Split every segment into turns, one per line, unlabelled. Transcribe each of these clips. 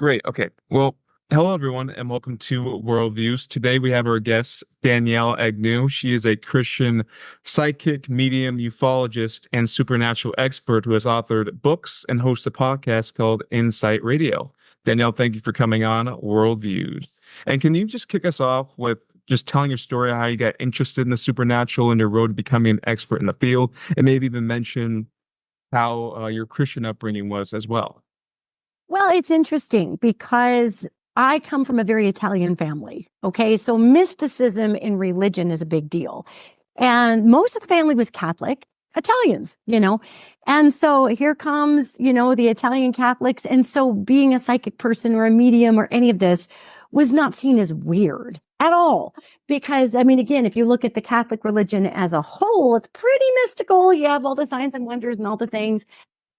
Great. Okay. Well, hello everyone, and welcome to Worldviews. Today we have our guest, Danielle Egnew. She is a Christian psychic, medium, ufologist, and supernatural expert who has authored books and hosts a podcast called Insight Radio. Danielle, thank you for coming on Worldviews. And can you just kick us off with just telling your story of how you got interested in the supernatural and your road to becoming an expert in the field, and maybe even mention how your Christian upbringing was as well?
Well, it's interesting because I come from a very Italian family. Okay. So mysticism in religion is a big deal. And most of the family was Catholic, Italians. And so here comes, the Italian Catholics. And so being a psychic person or a medium or any of this was not seen as weird at all. Because, again, if you look at the Catholic religion as a whole, it's pretty mystical. You have all the signs and wonders and all the things.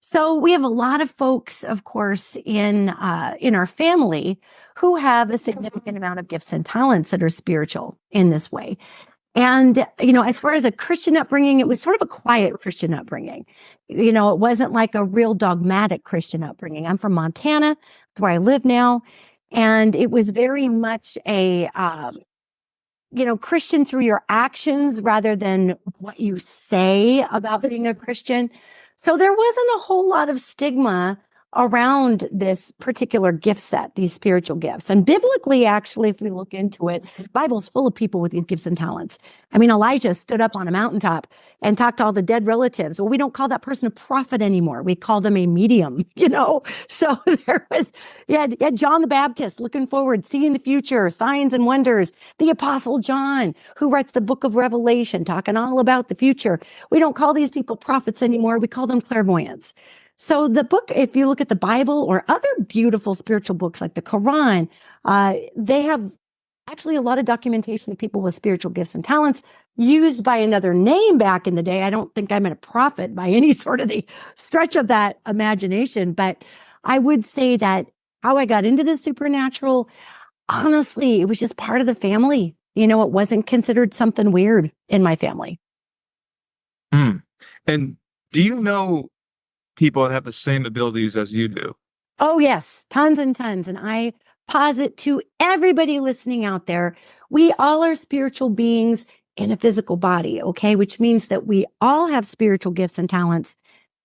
So we have a lot of folks, of course, in our family who have a significant amount of gifts and talents that are spiritual in this way. And, as far as a Christian upbringing, it was sort of a quiet Christian upbringing. It wasn't like a real dogmatic Christian upbringing. I'm from Montana. That's where I live now. And it was very much a, Christian through your actions rather than what you say about being a Christian. So there wasn't a whole lot of stigma around this particular gift set, these spiritual gifts. And biblically, actually, if we look into it, the Bible's full of people with these gifts and talents. Elijah stood up on a mountaintop and talked to all the dead relatives. Well, we don't call that person a prophet anymore. We call them a medium, So you had John the Baptist looking forward, seeing the future, signs and wonders. The Apostle John, who writes the book of Revelation, talking all about the future. We don't call these people prophets anymore. We call them clairvoyants. So the book, if you look at the Bible or other beautiful spiritual books like the Quran, they have actually a lot of documentation of people with spiritual gifts and talents used by another name back in the day. I don't think I'm a prophet by any sort of the stretch of that imagination, but I would say that how I got into the supernatural, honestly, it was just part of the family. It wasn't considered something weird in my family.
And do you know people that have the same abilities as you do?
Oh, yes. Tons and tons. And I posit to everybody listening out there, we all are spiritual beings in a physical body, okay? Which means that we all have spiritual gifts and talents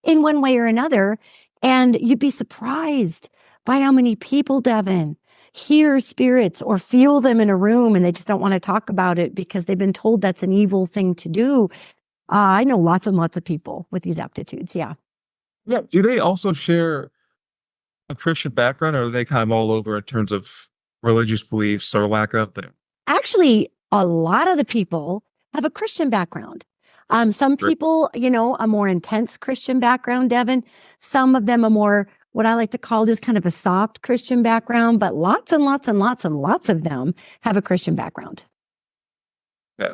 in one way or another. And you'd be surprised by how many people, Devin, hear spirits or feel them in a room and they just don't want to talk about it because they've been told that's an evil thing to do. I know lots and lots of people with these aptitudes. Yeah.
Yeah. Do they also share a Christian background, or are they kind of all over in terms of religious beliefs or lack of them?
Actually, a lot of the people have a Christian background. Some people, a more intense Christian background, Devin. Some of them a more, what I like to call just kind of a soft Christian background, but lots and lots and lots and lots of them have a Christian background.
Yeah.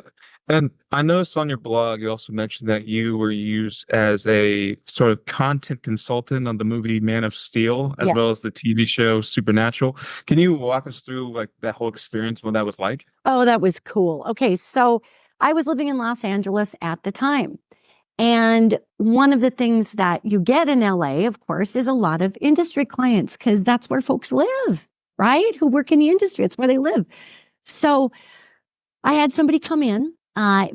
And I noticed on your blog, you also mentioned that you were used as a sort of content consultant on the movie Man of Steel, as well as the TV show Supernatural. Can you walk us through like that whole experience, what that was like?
Oh, that was cool. Okay. So I was living in Los Angeles at the time. And one of the things that you get in LA, of course, is a lot of industry clients because that's where folks live, right? Who work in the industry. It's where they live. So I had somebody come in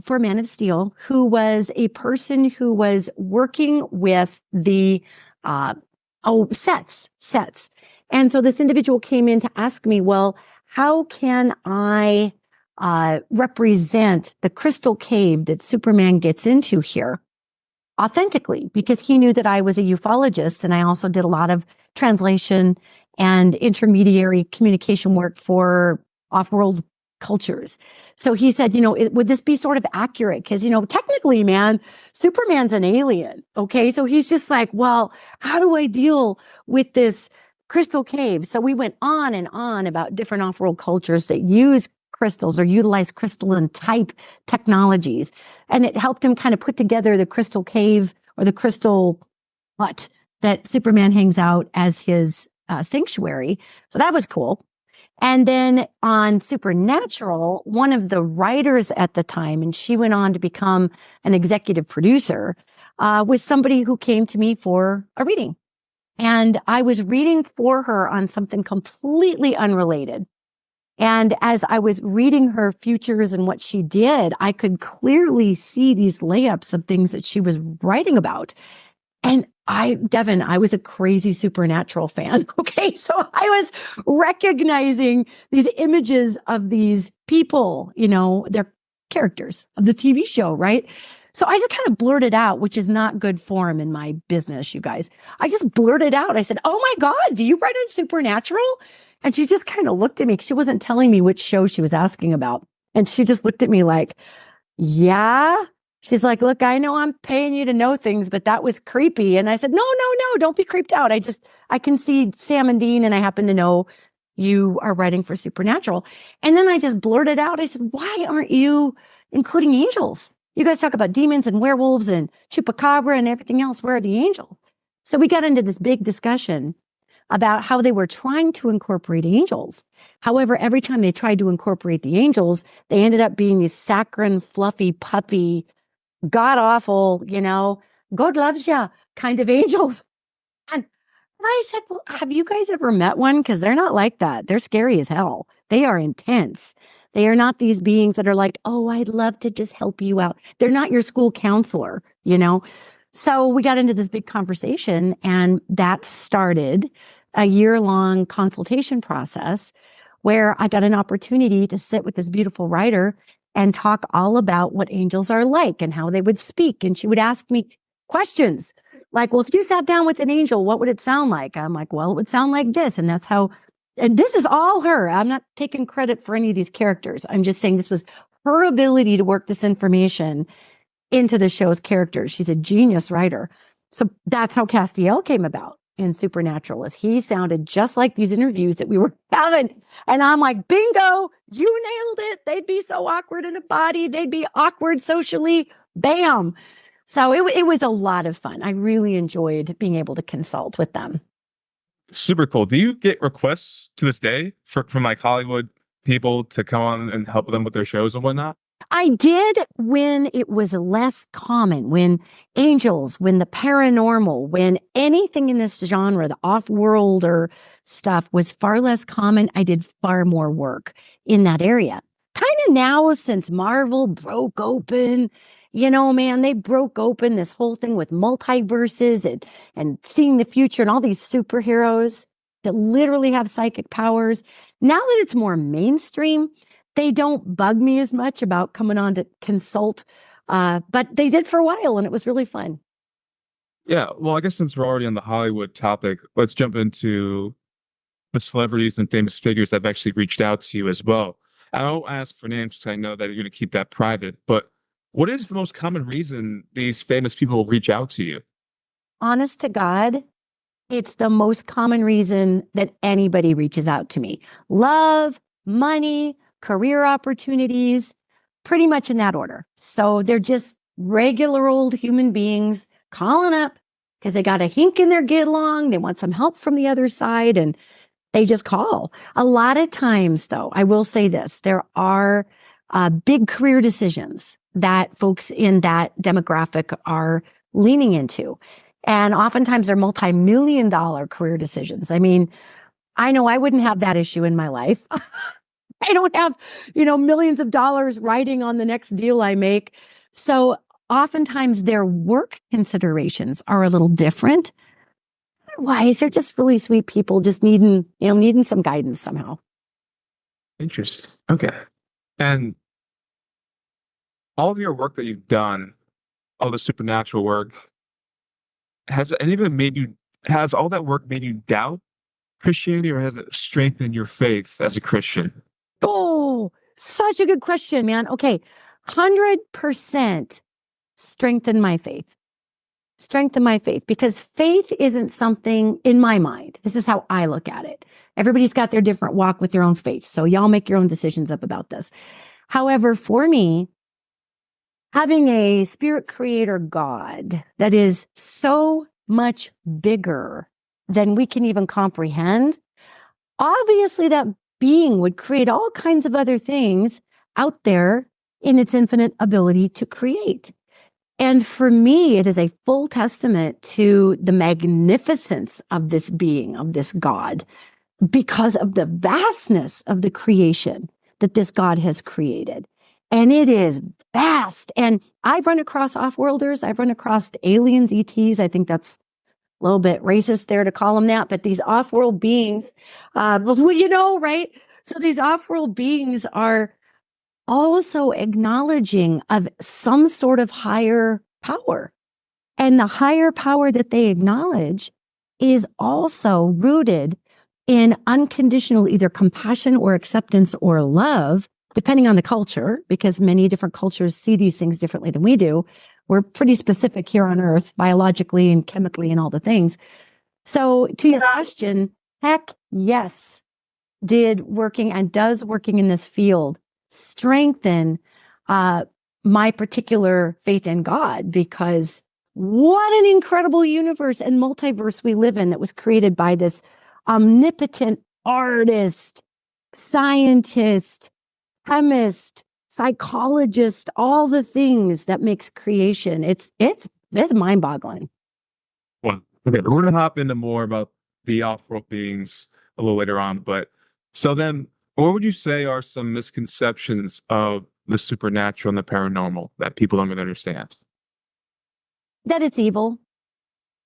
for Man of Steel, who was a person who was working with the sets. And so this individual came in to ask me, well, how can I represent the crystal cave that Superman gets into here authentically? Because he knew that I was a ufologist and I also did a lot of translation and intermediary communication work for off-world cultures. So he said, would this be sort of accurate? Because, technically, man, Superman's an alien. Okay. So he's just like, well, how do I deal with this crystal cave? So we went on and on about different off-world cultures that use crystals or utilize crystalline type technologies. And it helped him kind of put together the crystal cave or the crystal hut that Superman hangs out as his sanctuary. So that was cool. And then on Supernatural, one of the writers at the time, and she went on to become an executive producer, was somebody who came to me for a reading. And I was reading for her on something completely unrelated. And as I was reading her futures and what she did, I could clearly see these layups of things that she was writing about. And Devin, I was a crazy supernatural fan. Okay. So I was recognizing these images of these people, their characters of the TV show, right? So I just kind of blurted out, which is not good form in my business, you guys. I just blurted out. I said, "Oh my God, do you write on supernatural?" And she just kind of looked at me. She wasn't telling me which show she was asking about. And she just looked at me like, "Yeah." She's like, "Look, I know I'm paying you to know things, but that was creepy." And I said, "No, no, no, don't be creeped out. I can see Sam and Dean, and I happen to know you are writing for Supernatural." And then I just blurted out, I said, "Why aren't you including angels? You guys talk about demons and werewolves and chupacabra and everything else. Where are the angels?" So we got into this big discussion about how they were trying to incorporate angels. However, every time they tried to incorporate the angels, they ended up being these saccharine, fluffy, puppy, god awful, God loves ya kind of angels. And I said, "Well, have you guys ever met one? Because they're not like that. They're scary as hell. They are intense. They are not these beings that are like, 'Oh, I'd love to just help you out.' They're not your school counselor. So we got into this big conversation, and that started a year-long consultation process where I got an opportunity to sit with this beautiful writer and talk all about what angels are like and how they would speak. And she would ask me questions like, "Well, if you sat down with an angel, what would it sound like?" I'm like, "Well, it would sound like this." And that's how, and this is all her. I'm not taking credit for any of these characters. I'm just saying this was her ability to work this information into the show's characters. She's a genius writer. So that's how Castiel came about in Supernatural, is he sounded just like these interviews that we were having. And I'm like, bingo, you nailed it. They'd be so awkward in a body. They'd be awkward socially. Bam. So it was a lot of fun. I really enjoyed being able to consult with them.
Super cool. Do you get requests to this day from like Hollywood people to come on and help them with their shows and whatnot?
I did when it was less common, when angels, when the paranormal, when anything in this genre, the off-worlder stuff was far less common. I did far more work in that area. Kind of now, since Marvel broke open, man, they broke open this whole thing with multiverses and seeing the future and all these superheroes that literally have psychic powers. Now that it's more mainstream, they don't bug me as much about coming on to consult, but they did for a while, and it was really fun.
Yeah. Well, I guess since we're already on the Hollywood topic, let's jump into the celebrities and famous figures that have actually reached out to you as well. I don't ask for names because I know that you're going to keep that private, but what is the most common reason these famous people reach out to you?
Honest to God, it's the most common reason that anybody reaches out to me. Love, money, career opportunities, pretty much in that order. So they're just regular old human beings calling up because they got a hink in their get along. They want some help from the other side, and they just call. A lot of times, though, I will say this, there are big career decisions that folks in that demographic are leaning into. And oftentimes they're multi-million dollar career decisions. I mean, I know I wouldn't have that issue in my life. I don't have, millions of dollars riding on the next deal I make. So oftentimes their work considerations are a little different. Otherwise, they're just really sweet people just needing some guidance somehow.
Interesting. Okay. And all of your work that you've done, all the supernatural work, has any of it has all that work made you doubt Christianity, or has it strengthened your faith as a Christian?
Oh, such a good question, man. Okay. 100% strengthen my faith. Strengthen my faith, because faith isn't something in my mind. This is how I look at it. Everybody's got their different walk with their own faith. So y'all make your own decisions up about this. However, for me, having a spirit creator God that is so much bigger than we can even comprehend, obviously that being would create all kinds of other things out there in its infinite ability to create. And for me, it is a full testament to the magnificence of this being, of this God, because of the vastness of the creation that this God has created. And it is vast. And I've run across off-worlders. I've run across aliens, ETs. I think that's a little bit racist there to call them that, but these off-world beings, right? So these off-world beings are also acknowledging of some sort of higher power. And the higher power that they acknowledge is also rooted in unconditional either compassion or acceptance or love, depending on the culture, because many different cultures see these things differently than we do. We're pretty specific here on Earth, biologically and chemically and all the things. So to your question, heck yes, did working and does working in this field strengthen my particular faith in God, because what an incredible universe and multiverse we live in that was created by this omnipotent artist, scientist, chemist, psychologist, all the things that makes creation. It's mind-boggling.
Well, okay, we're gonna hop into more about the off-world beings a little later on, but so then, what would you say are some misconceptions of the supernatural and the paranormal that people don't really understand?
That it's evil.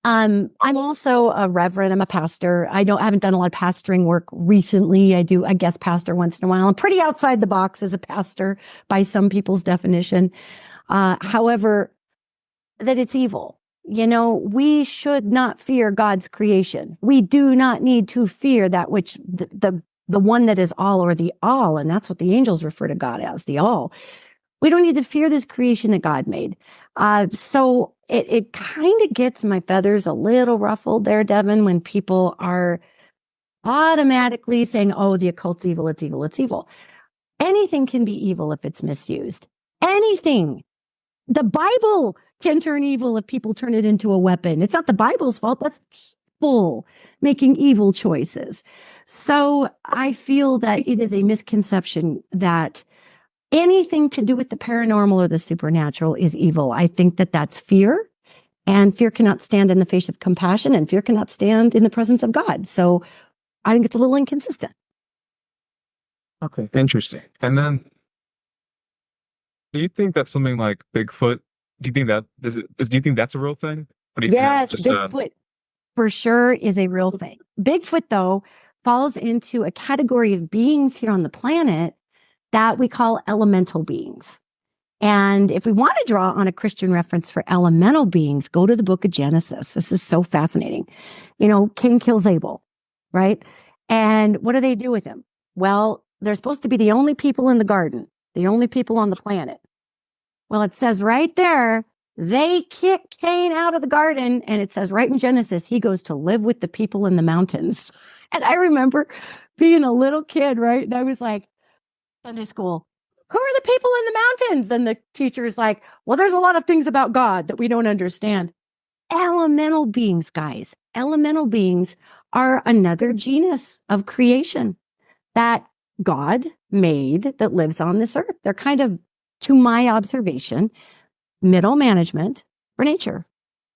I'm also a reverend. I'm a pastor. I haven't done a lot of pastoring work recently. I do, I guess, pastor once in a while. I'm pretty outside the box as a pastor by some people's definition. However, that it's evil. We should not fear God's creation. We do not need to fear that which the one that is all, or the all. And that's what the angels refer to God as, the all. We don't need to fear this creation that God made. So it kind of gets my feathers a little ruffled there, Devin, when people are automatically saying, oh, the occult's evil, it's evil, it's evil. Anything can be evil if it's misused. Anything. The Bible can turn evil if people turn it into a weapon. It's not the Bible's fault. That's people making evil choices. So I feel that it is a misconception that anything to do with the paranormal or the supernatural is evil. I think that that's fear, and fear cannot stand in the face of compassion, and fear cannot stand in the presence of God. So I think it's a little inconsistent.
Okay, interesting. And then, do you think that something like Bigfoot? Do you think that do you think that's a real thing? Or do you think
Yes,
that's just
Bigfoot for sure is a real thing. Bigfoot, though, falls into a category of beings here on the planet that we call elemental beings. And if we want to draw on a Christian reference for elemental beings, go to the book of Genesis. This is so fascinating. Cain kills Abel, right? And what do they do with him? Well, they're supposed to be the only people in the garden, the only people on the planet. Well, it says right there, they kick Cain out of the garden. And it says right in Genesis, he goes to live with the people in the mountains. And I remember being a little kid, right? And I was like, Sunday school, who are the people in the mountains? And the teacher is like, well, there's a lot of things about God that we don't understand. Elemental beings, guys. Elemental beings are another genus of creation that God made that lives on this earth. They're kind of, to my observation, middle management for nature,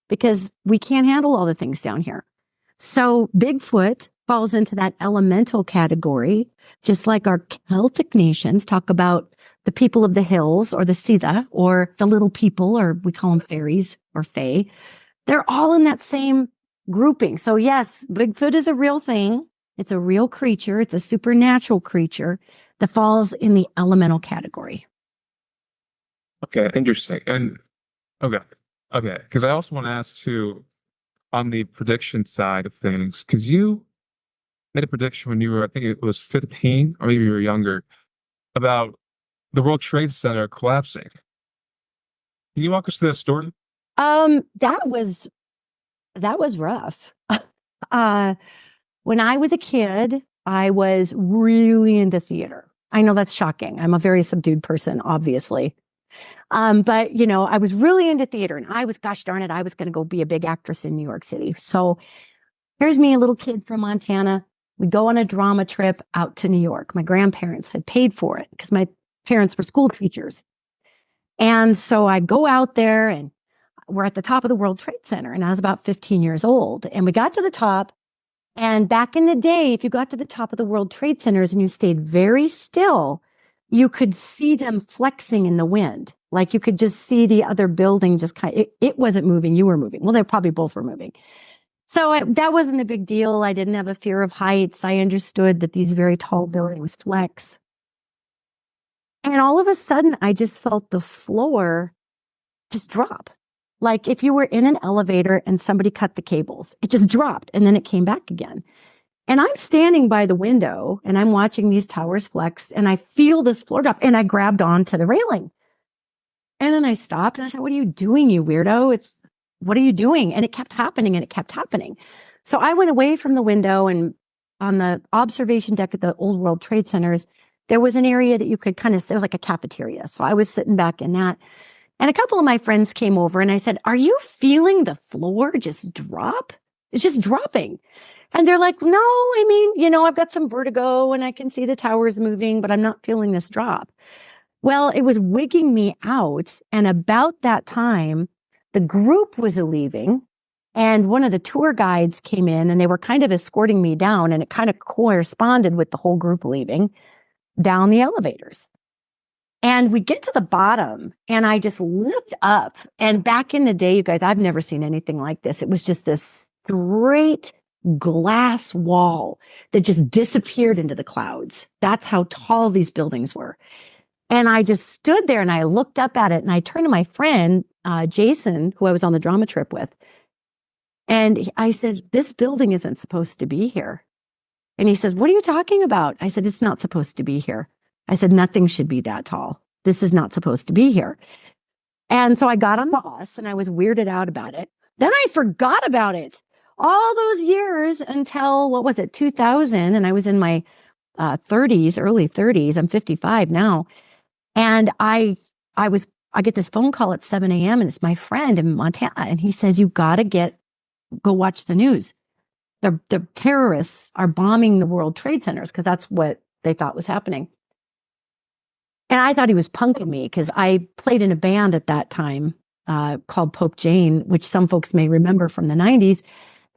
because we can't handle all the things down here. So Bigfoot falls into that elemental category, just like our Celtic nations talk about the people of the hills, or the Sitha, or the little people, or we call them fairies or fae. They're all in that same grouping. So yes, Bigfoot is a real thing. It's a real creature. It's a supernatural creature that falls in the elemental category.
okay? Interesting. And okay, okay, because I also want to ask too on the prediction side of things, because you made a prediction when you were, I think it was 15, or maybe you were younger, about the World Trade Center collapsing. Can you walk us through that story?
That was rough. uh, when I was a kid, I was really into theater. I know that's shocking. I'm a very subdued person, obviously. But I was really into theater, and I was, gosh darn it, I was going to go be a big actress in New York City. So here's me, a little kid from Montana. We go on a drama trip out to New York. My grandparents had paid for it because my parents were school teachers. And so I go out there, and were at the top of the World Trade Center, and I was about 15 years old. And we got to the top. And back in the day, if you got to the top of the World Trade Centers and you stayed very still, you could see them flexing in the wind. Like you could just see the other building just it wasn't moving. You were moving. Well, they probably both were moving. So that wasn't a big deal. I didn't have a fear of heights. I understood that these very tall buildings flex. And all of a sudden, I just felt the floor just drop. Like if you were in an elevator and somebody cut the cables, it just dropped and then it came back again. And I'm standing by the window and I'm watching these towers flex and I feel this floor drop and I grabbed onto the railing. And then I stopped and I said, what are you doing, you weirdo? What are you doing? And it kept happening and it kept happening. So I went away from the window, and on the observation deck at the old World Trade Centers, there was an area that you could there was like a cafeteria. So I was sitting back in that. And a couple of my friends came over and I said, are you feeling the floor just drop? It's just dropping. And they're like, no, I mean, I've got some vertigo and I can see the towers moving, but I'm not feeling this drop. Well, it was wigging me out. And about that time, the group was leaving and one of the tour guides came in and they were kind of escorting me down, and it kind of corresponded with the whole group leaving down the elevators. And we get to the bottom and I just looked up, and back in the day, you guys, I've never seen anything like this. It was just this straight glass wall that just disappeared into the clouds. That's how tall these buildings were. And I just stood there and I looked up at it and I turned to my friend, Jason, who I was on the drama trip with. And I said, this building isn't supposed to be here. And he says, what are you talking about? I said, it's not supposed to be here. I said, nothing should be that tall. This is not supposed to be here. And so I got on the bus and I was weirded out about it. Then I forgot about it all those years until, 2000. And I was in my 30s, early 30s. I'm 55 now. And I get this phone call at 7 a.m. and it's my friend in Montana. And he says, you got to go watch the news. The terrorists are bombing the World Trade Centers, because that's what they thought was happening. And I thought he was punking me because I played in a band at that time called Pope Jane, which some folks may remember from the 90s.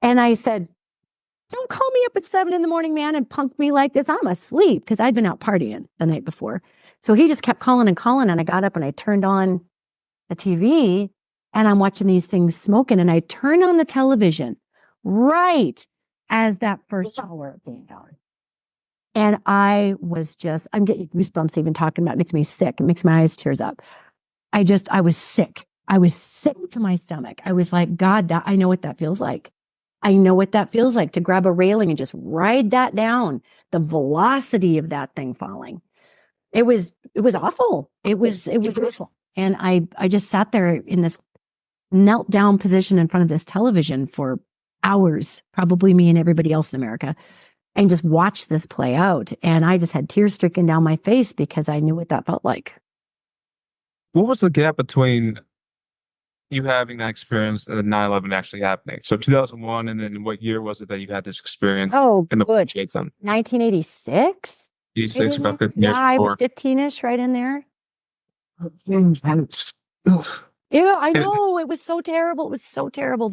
And I said, don't call me up at 7 a.m, man, and punk me like this. I'm asleep, because I'd been out partying the night before. So he just kept calling and calling. And I got up and I turned on the TV and I'm watching these things smoking. And I turned on the television right as that first tower came down. And I'm getting goosebumps even talking about it. It makes me sick. It makes my eyes tears up. I was sick. I was sick to my stomach. I was like, God, I know what that feels like. I know what that feels like to grab a railing and just ride that down. The velocity of that thing falling. It was awful. It was awful. And I just sat there in this knelt down position in front of this television for hours, probably me and everybody else in America, and just watched this play out. And I just had tears streaking down my face because I knew what that felt like.
What was the gap between you having that experience and the 9/11 actually happening? So 2001, and then what year was it that you had this experience?
Oh,
in the
good.
1986? 86, about 15 years
I was
before.
15-ish, right in there.
Intense.
Yeah, I know. It was so terrible. It was so terrible.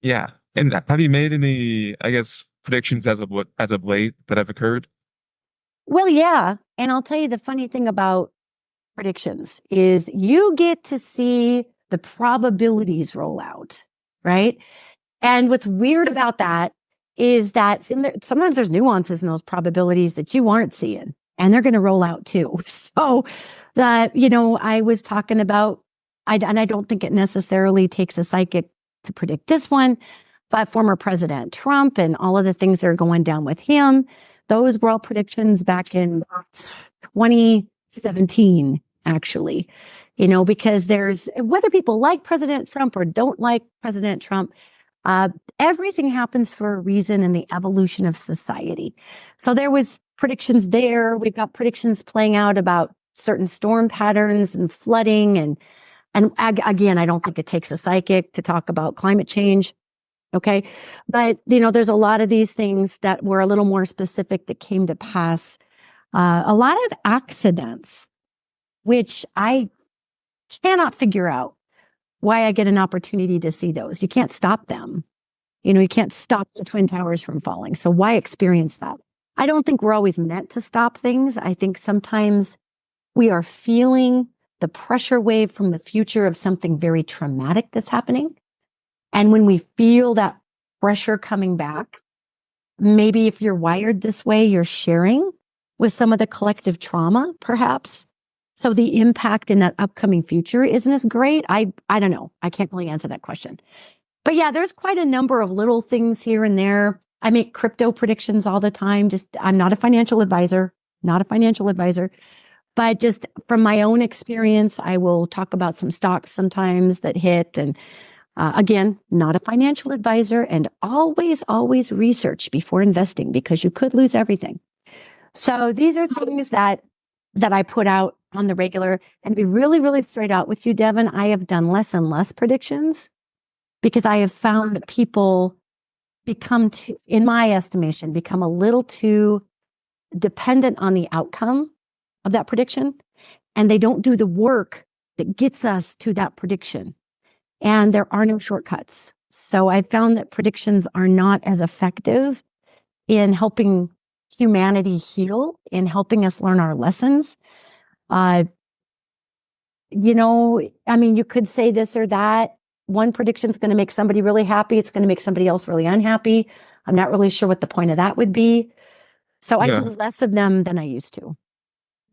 Yeah. And have you made any, I guess, predictions as of late that have occurred?
Well, yeah. And I'll tell you the funny thing about predictions is you get to see the probabilities roll out, right? And what's weird about that is that sometimes there's nuances in those probabilities that you aren't seeing, and they're going to roll out too. So I was talking about, and I don't think it necessarily takes a psychic to predict this one, but former President Trump and all of the things that are going down with him, those were all predictions back in 2017, actually, because whether people like President Trump or don't like President Trump, everything happens for a reason in the evolution of society. So there was predictions there. We've got predictions playing out about certain storm patterns and flooding. And again, I don't think it takes a psychic to talk about climate change. Okay. But, there's a lot of these things that were a little more specific that came to pass. A lot of accidents, which I cannot figure out why I get an opportunity to see those. You can't stop them. You can't stop the Twin Towers from falling. So why experience that? I don't think we're always meant to stop things. I think sometimes we are feeling the pressure wave from the future of something very traumatic that's happening. And when we feel that pressure coming back, maybe if you're wired this way, you're sharing with some of the collective trauma, perhaps. So the impact in that upcoming future isn't as great. I don't know. I can't really answer that question. But yeah, there's quite a number of little things here and there. I make crypto predictions all the time. I'm not a financial advisor, but just from my own experience, I will talk about some stocks sometimes that hit. And again, not a financial advisor, and always research before investing, because you could lose everything. So these are things that I put out on the regular. And to be really, really straight out with you, Devin, I have done less and less predictions, because I have found that people become in my estimation, become a little too dependent on the outcome of that prediction. And they don't do the work that gets us to that prediction. And there are no shortcuts. So I found that predictions are not as effective in helping humanity heal, in helping us learn our lessons. You could say this or that. One prediction is going to make somebody really happy. It's going to make somebody else really unhappy. I'm not really sure what the point of that would be. So I do less of them than I used to.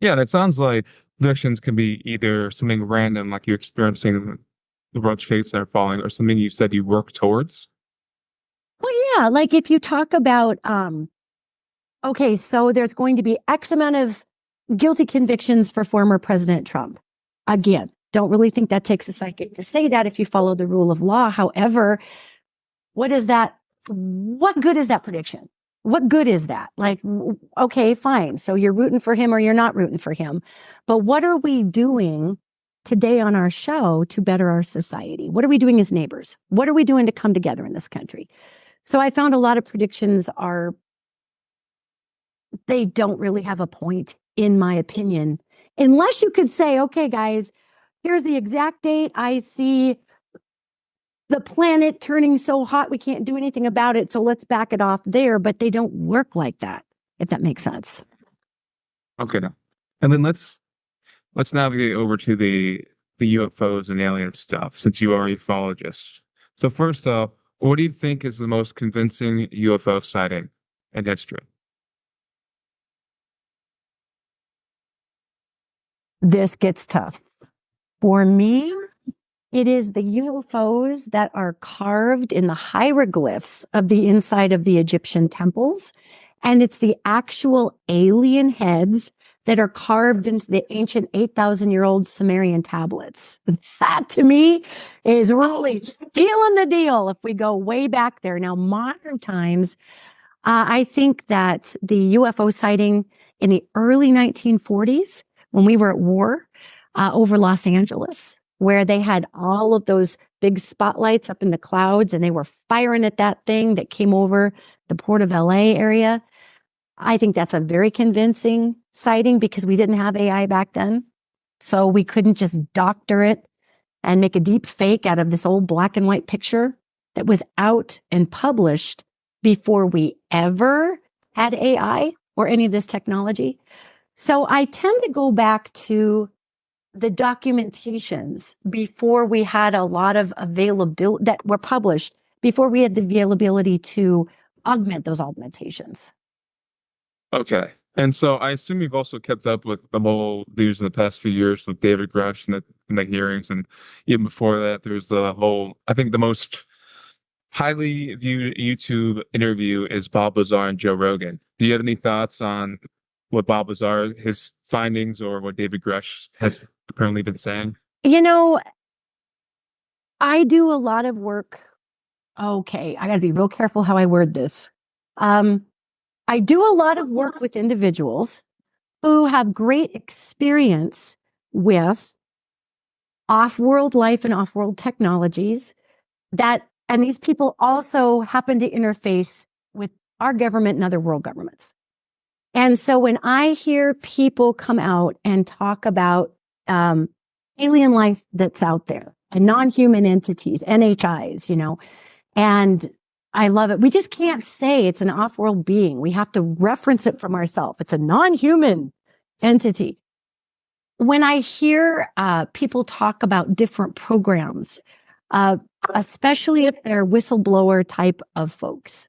Yeah, and it sounds like predictions can be either something random, like you experiencing the road shapes that are falling, or something you said you work towards.
Well, yeah, like if you talk about, okay, so there's going to be X amount of guilty convictions for former President Trump. Again, don't really think that takes a psychic to say that if you follow the rule of law. However, what good is that prediction? What good is that? Like, okay, fine. So you're rooting for him or you're not rooting for him. But what are we doing today on our show to better our society? What are we doing as neighbors? What are we doing to come together in this country? So I found a lot of predictions they don't really have a point, in my opinion, unless you could say, okay, guys, here's the exact date. I see the planet turning so hot, we can't do anything about it. So let's back it off there. But they don't work like that, if that makes sense.
Okay. And then let's navigate over to the UFOs and alien stuff, since you are a ufologist. So first off, what do you think is the most convincing UFO sighting in history?
This gets tough. For me, it is the UFOs that are carved in the hieroglyphs of the inside of the Egyptian temples. And it's the actual alien heads that are carved into the ancient 8,000-year-old Sumerian tablets. That, to me, is really stealing the deal if we go way back there. Now, modern times, I think that the UFO sighting in the early 1940s, when we were at war over Los Angeles, where they had all of those big spotlights up in the clouds and they were firing at that thing that came over the Port of LA area. I think that's a very convincing sighting, because we didn't have AI back then. So we couldn't just doctor it and make a deep fake out of this old black and white picture that was out and published before we ever had AI or any of this technology. So I tend to go back to the documentations before we had a lot of availability that were published, before we had the availability to augment those augmentations.
Okay. And so I assume you've also kept up with the whole news in the past few years with David Grusch and the hearings. And even before that, there's the whole, I think the most highly viewed YouTube interview is Bob Lazar and Joe Rogan. Do you have any thoughts on what Bob Lazar, his findings, or what David Grusch has apparently been saying?
I do a lot of work. Okay, I got to be real careful how I word this. I do a lot of work with individuals who have great experience with off-world life and off-world technologies and these people also happen to interface with our government and other world governments. And so when I hear people come out and talk about alien life that's out there, non-human entities, NHIs, and I love it. We just can't say it's an off-world being. We have to reference it from ourselves. It's a non-human entity. When I hear people talk about different programs, especially if they're whistleblower type of folks,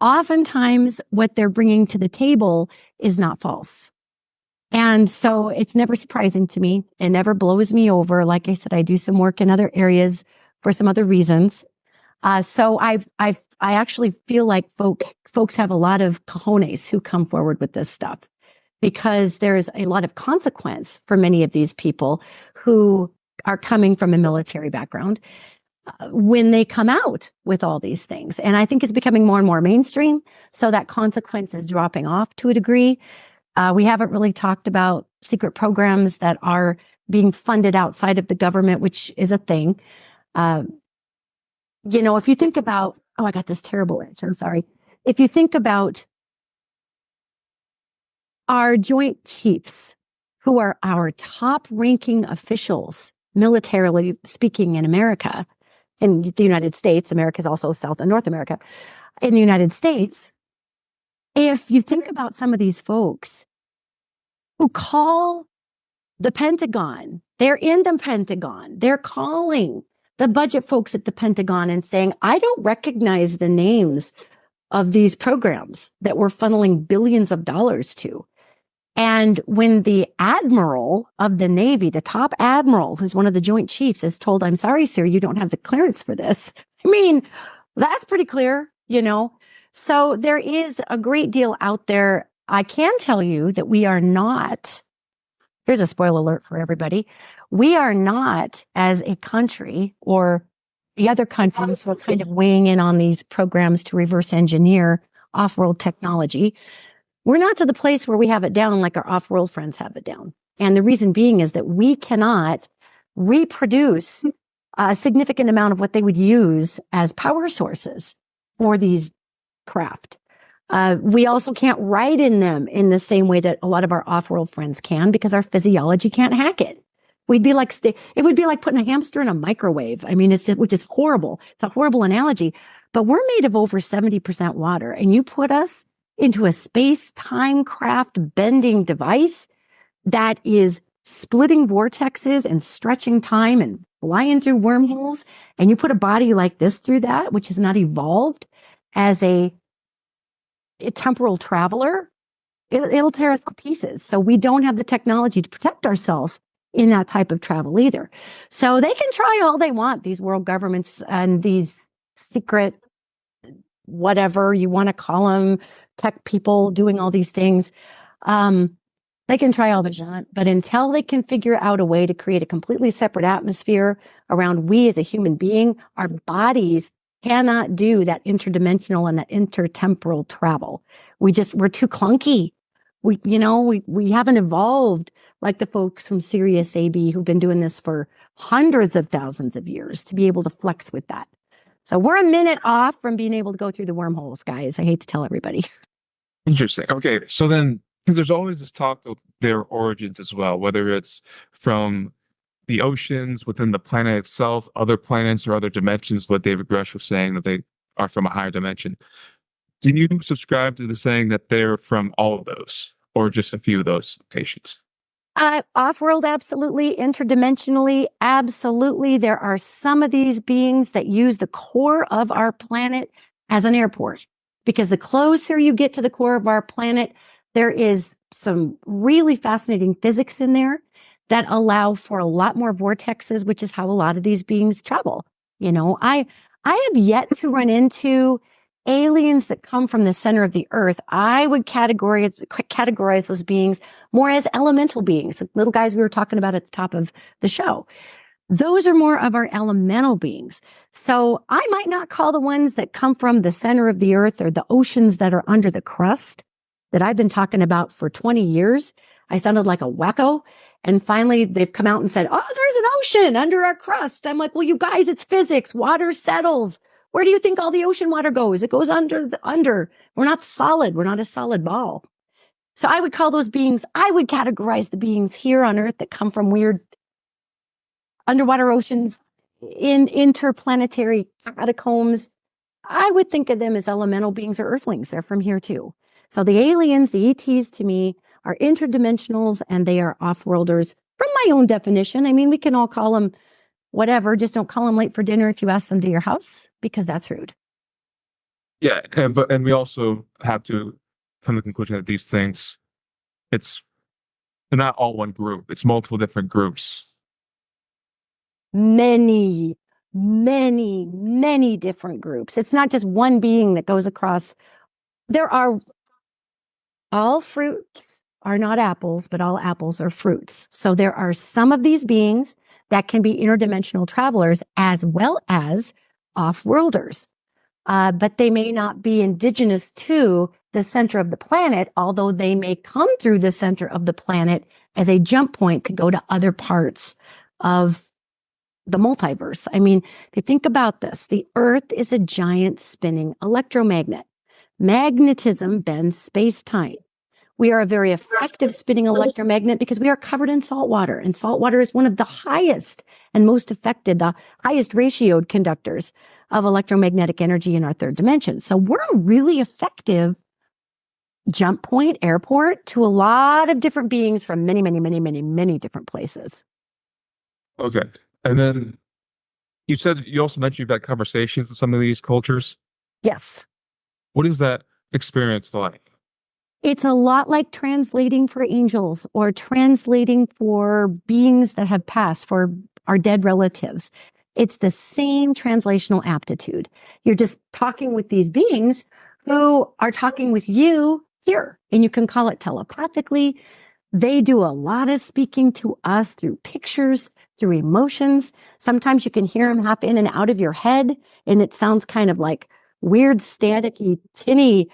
oftentimes what they're bringing to the table is not false. And so it's never surprising to me. It never blows me over. Like I said, I do some work in other areas for some other reasons. So I actually feel like folks have a lot of cojones who come forward with this stuff, because there's a lot of consequence for many of these people who are coming from a military background when they come out with all these things. And I think it's becoming more and more mainstream. So that consequence is dropping off to a degree. We haven't really talked about secret programs that are being funded outside of the government, which is a thing. If you think about, I got this terrible itch. I'm sorry. If you think about our joint chiefs, who are our top ranking officials, militarily speaking, in America, in the United States, America is also South and North America. In the United States, if you think about some of these folks who call the Pentagon, they're in the Pentagon, they're calling the budget folks at the Pentagon and saying, I don't recognize the names of these programs that we're funneling billions of dollars to. And when the admiral of the Navy, the top admiral, who's one of the joint chiefs, is told, I'm sorry, sir, you don't have the clearance for this. I mean, that's pretty clear, So there is a great deal out there. I can tell you that we are not, here's a spoiler alert for everybody. We are not, as a country, or the other countries who are kind of weighing in on these programs to reverse engineer off-world technology. We're not to the place where we have it down like our off-world friends have it down. And the reason being is that we cannot reproduce a significant amount of what they would use as power sources for these craft. We also can't write in them in the same way that a lot of our off-world friends can, because our physiology can't hack it. It would be like putting a hamster in a microwave. I mean, which is horrible. It's a horrible analogy, but we're made of over 70% water, and you put us into a space-time craft bending device that is splitting vortexes and stretching time and flying through wormholes, and you put a body like this through that, which has not evolved as a temporal traveler, it'll tear us to pieces. So we don't have the technology to protect ourselves in that type of travel either. So they can try all they want, these world governments and these secret, whatever you want to call them, tech people doing all these things. They can try all they want, but until they can figure out a way to create a completely separate atmosphere around we as a human being, our bodies cannot do that interdimensional and that intertemporal travel. We're too clunky. We haven't evolved like the folks from Sirius AB who've been doing this for hundreds of thousands of years to be able to flex with that. So we're a minute off from being able to go through the wormholes, guys. I hate to tell everybody.
Interesting. Okay. So then, because there's always this talk of their origins as well, whether it's from the oceans, within the planet itself, other planets or other dimensions, what David Grusch was saying, that they are from a higher dimension. Do you subscribe to the saying that they're from all of those, or just a few of those locations?
Off-world, absolutely. Interdimensionally, absolutely. There are some of these beings that use the core of our planet as an airport, because the closer you get to the core of our planet, there is some really fascinating physics in there that allow for a lot more vortexes, which is how a lot of these beings travel. I have yet to run into aliens that come from the center of the earth. I would categorize those beings more as elemental beings, the little guys we were talking about at the top of the show. Those are more of our elemental beings. So I might not call the ones that come from the center of the earth or the oceans that are under the crust that I've been talking about for 20 years. I sounded like a wacko. And finally, they've come out and said, oh, there's an ocean under our crust. I'm like, well, you guys, it's physics. Water settles. Where do you think all the ocean water goes? It goes under. We're not solid. We're not a solid ball. So I would call those beings, I would categorize the beings here on Earth that come from weird underwater oceans, in interplanetary catacombs. I would think of them as elemental beings or earthlings. They're from here too. So the aliens, the ETs to me, are interdimensionals and they are off-worlders from my own definition. I mean, we can all call them whatever, just don't call them late for dinner if you ask them to your house, because that's rude.
Yeah, and we also have to come to the conclusion that these things, they're not all one group. It's multiple different groups.
Many, many, many different groups. It's not just one being that goes across. There are, all fruits are not apples, but all apples are fruits. So there are some of these beings that can be interdimensional travelers as well as off-worlders. But they may not be indigenous to the center of the planet, although they may come through the center of the planet as a jump point to go to other parts of the multiverse. I mean, if you think about this, the Earth is a giant spinning electromagnet. Magnetism bends space-time. We are a very effective spinning electromagnet because we are covered in salt water, and salt water is one of the highest and most affected, the highest ratioed conductors of electromagnetic energy in our third dimension. So we're a really effective jump point, airport to a lot of different beings from many, many, many, many, many different places.
Okay. And then you also mentioned you've had conversations with some of these cultures.
Yes.
What is that experience like?
It's a lot like translating for angels or translating for beings that have passed, for our dead relatives. It's the same translational aptitude. You're just talking with these beings who are talking with you here, and you can call it telepathically. They do a lot of speaking to us through pictures, through emotions. Sometimes you can hear them hop in and out of your head, and it sounds kind of like weird, staticky, tinny,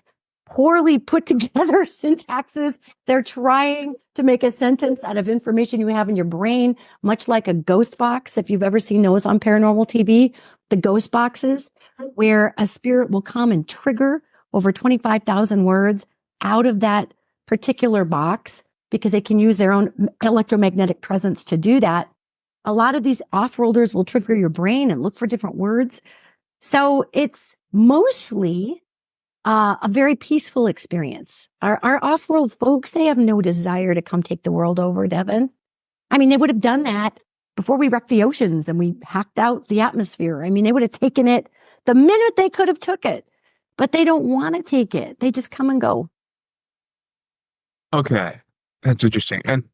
poorly put together syntaxes. They're trying to make a sentence out of information you have in your brain, much like a ghost box. If you've ever seen those on paranormal TV, the ghost boxes, where a spirit will come and trigger over 25,000 words out of that particular box because they can use their own electromagnetic presence to do that. A lot of these off-worlders will trigger your brain and look for different words. So it's mostly a very peaceful experience. Our off-world folks, they have no desire to come take the world over, Devin. I mean, they would have done that before we wrecked the oceans and we hacked out the atmosphere. I mean, they would have taken it the minute they could have took it, but they don't want to take it. They just come and go.
Okay. That's interesting. And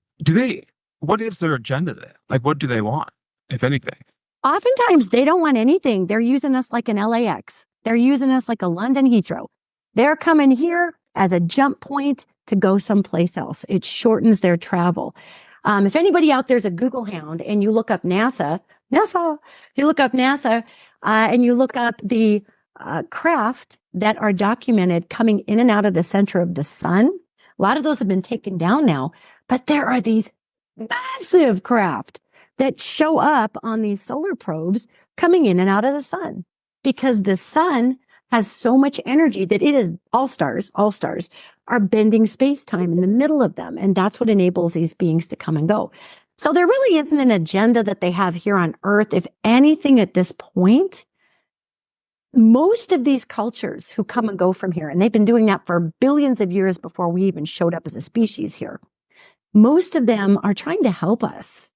what is their agenda there? Like, what do they want, if anything?
Oftentimes, they don't want anything. They're using us like an LAX. They're using us like a London Heathrow. They're coming here as a jump point to go someplace else. It shortens their travel. If anybody out there's a Google hound and you look up NASA, you look up NASA and you look up the craft that are documented coming in and out of the center of the sun. A lot of those have been taken down now, but there are these massive craft that show up on these solar probes coming in and out of the sun because the sun has so much energy that it is all stars are bending space-time in the middle of them. And that's what enables these beings to come and go. So there really isn't an agenda that they have here on Earth. If anything at this point, most of these cultures who come and go from here, and they've been doing that for billions of years before we even showed up as a species here, most of them are trying to help us.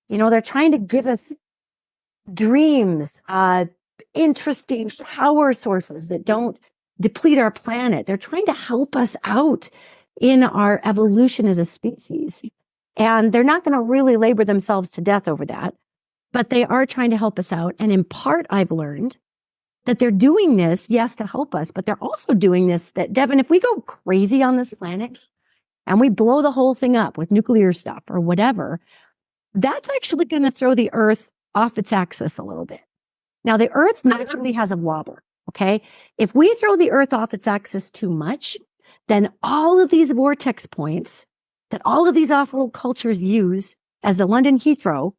You know, they're trying to give us dreams, interesting power sources that don't deplete our planet. They're trying to help us out in our evolution as a species. And they're not going to really labor themselves to death over that, but they are trying to help us out. And in part, I've learned that they're doing this, yes, to help us, but they're also doing this that, Devin, if we go crazy on this planet and we blow the whole thing up with nuclear stuff or whatever, that's actually going to throw the Earth off its axis a little bit. Now, the Earth naturally has a wobble, okay? If we throw the Earth off its axis too much, then all of these vortex points that all of these off-world cultures use as the London Heathrow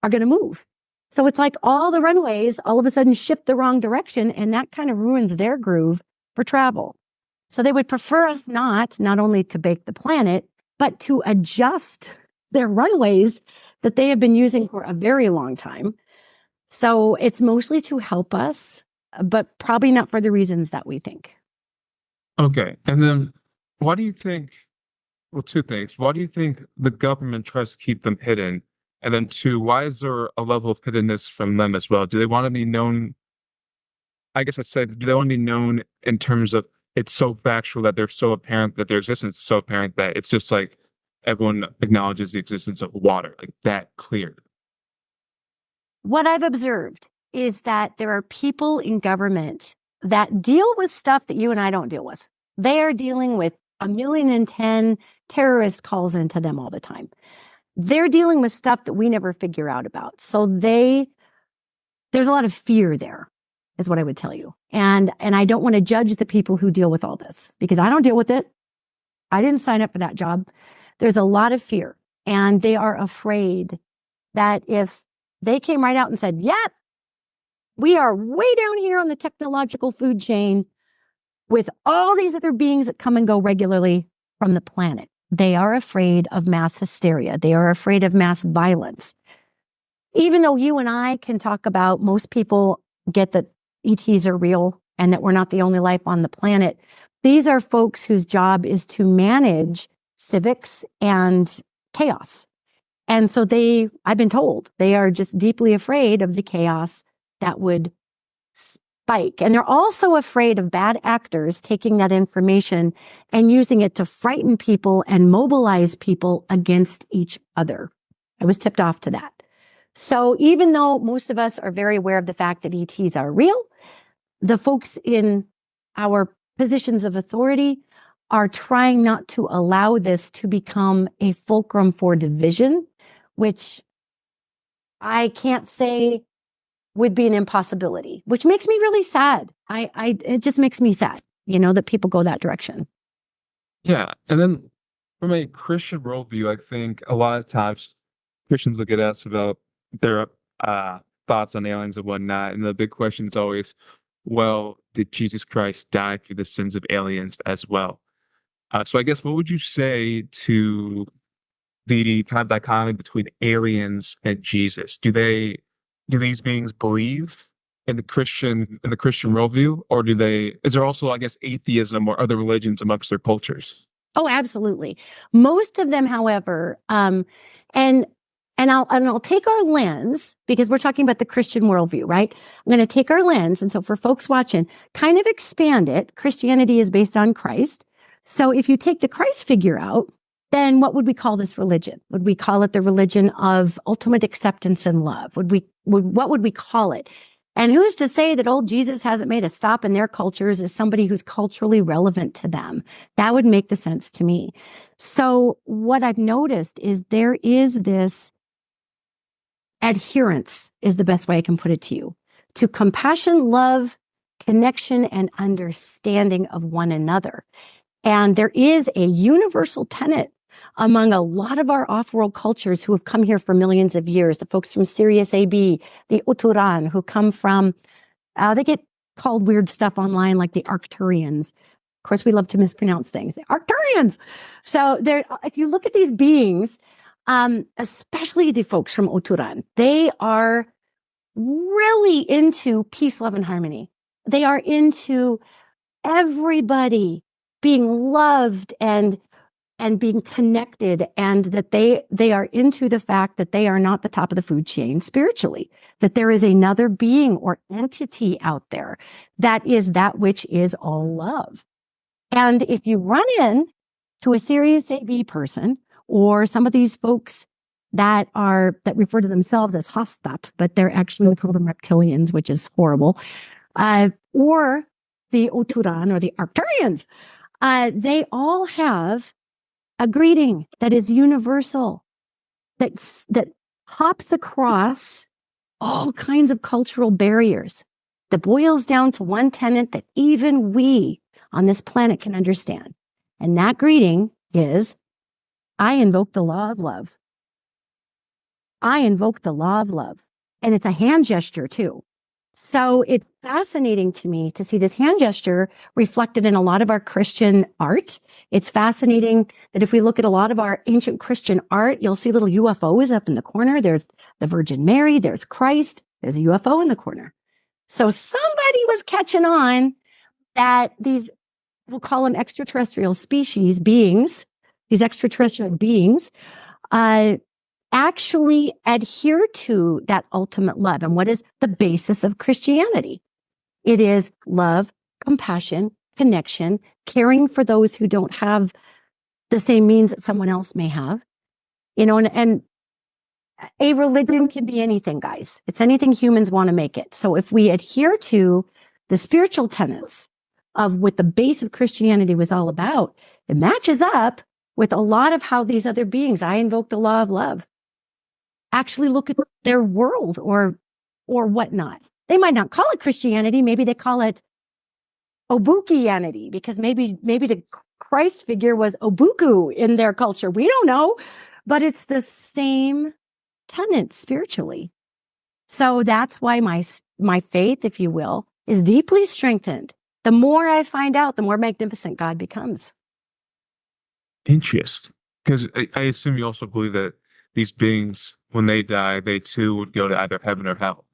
are going to move. So it's like all the runways all of a sudden shift the wrong direction, and that kind of ruins their groove for travel. So they would prefer us not only to bake the planet, but to adjust their runways that they have been using for a very long time. So it's mostly to help us, but probably not for the reasons that we think.
Okay. And then why do you think, well, two things. Why do you think the government tries to keep them hidden? And then two, why is there a level of hiddenness from them as well? Do they want to be known? I guess I'd say, do they want to be known in terms of it's so factual that they're so apparent that their existence is so apparent that it's just like everyone acknowledges the existence of water, like that clear?
What I've observed is that there are people in government that deal with stuff that you and I don't deal with. They are dealing with 1,000,010 terrorist calls into them all the time. They're dealing with stuff that we never figure out about. So there's a lot of fear there, is what I would tell you. And I don't want to judge the people who deal with all this because I don't deal with it. I didn't sign up for that job. There's a lot of fear, and they are afraid that if they came right out and said, "Yep, we are way down here on the technological food chain with all these other beings that come and go regularly from the planet." They are afraid of mass hysteria. They are afraid of mass violence. Even though you and I can talk about, most people get that ETs are real and that we're not the only life on the planet. These are folks whose job is to manage civics and chaos. And so I've been told, they are just deeply afraid of the chaos that would spike. And they're also afraid of bad actors taking that information and using it to frighten people and mobilize people against each other. I was tipped off to that. So even though most of us are very aware of the fact that ETs are real, the folks in our positions of authority are trying not to allow this to become a fulcrum for division, which I can't say would be an impossibility, which makes me really sad. It just makes me sad, that people go that direction.
Yeah. And then from a Christian worldview, I think a lot of times Christians will get asked about their thoughts on aliens and whatnot. And the big question is always, well, did Jesus Christ die for the sins of aliens as well? So I guess what would you say to the kind of dichotomy between aliens and Jesus? Do these beings believe in the Christian worldview, or is there also, I guess, atheism or other religions amongst their cultures?
Oh, absolutely. Most of them, however, and I'll take our lens, because we're talking about the Christian worldview, right? I'm going to take our lens. And so for folks watching, kind of expand it. Christianity is based on Christ. So if you take the Christ figure out, then what would we call this religion? Would we call it the religion of ultimate acceptance and love? What would we call it? And who's to say that old Jesus hasn't made a stop in their cultures as somebody who's culturally relevant to them? That would make the sense to me. So what I've noticed is there is this adherence, is the best way I can put it to you, to compassion, love, connection, and understanding of one another. And there is a universal tenet among a lot of our off-world cultures who have come here for millions of years, the folks from Sirius AB, the Uturan, who come from, they get called weird stuff online like the Arcturians. Of course, we love to mispronounce things. The Arcturians. So if you look at these beings, especially the folks from Uturan, they are really into peace, love, and harmony. They are into everybody being loved and being connected, and that they are into the fact that they are not the top of the food chain spiritually, that there is another being or entity out there that is that which is all love. And if you run in to a Sirius AB person, or some of these folks that refer to themselves as Hostat, but they're actually, we call them reptilians, which is horrible, or the Oturan or the Arcturians, they all have a greeting that is universal, that hops across all kinds of cultural barriers, that boils down to one tenet that even we on this planet can understand. And that greeting is, I invoke the law of love. I invoke the law of love. And it's a hand gesture too. So it's fascinating to me to see this hand gesture reflected in a lot of our Christian art. It's fascinating that if we look at a lot of our ancient Christian art, you'll see little UFOs up in the corner. There's the Virgin Mary, there's Christ, there's a UFO in the corner. So somebody was catching on that these, we'll call them extraterrestrial species, beings, these extraterrestrial beings, actually adhere to that ultimate love. And what is the basis of Christianity? It is love, compassion, connection, caring for those who don't have the same means that someone else may have. And a religion can be anything, guys. It's anything humans want to make it. So if we adhere to the spiritual tenets of what the base of Christianity was all about, it matches up with a lot of how these other beings, I invoke the law of love, actually look at their world or whatnot. They might not call it Christianity. Maybe they call it Obukianity because maybe the Christ figure was Obuku in their culture. We don't know, but it's the same tenet spiritually. So that's why my faith, if you will, is deeply strengthened. The more I find out, the more magnificent God becomes.
Interesting. Because I assume you also believe that these beings, when they die, they too would go to either heaven or hell.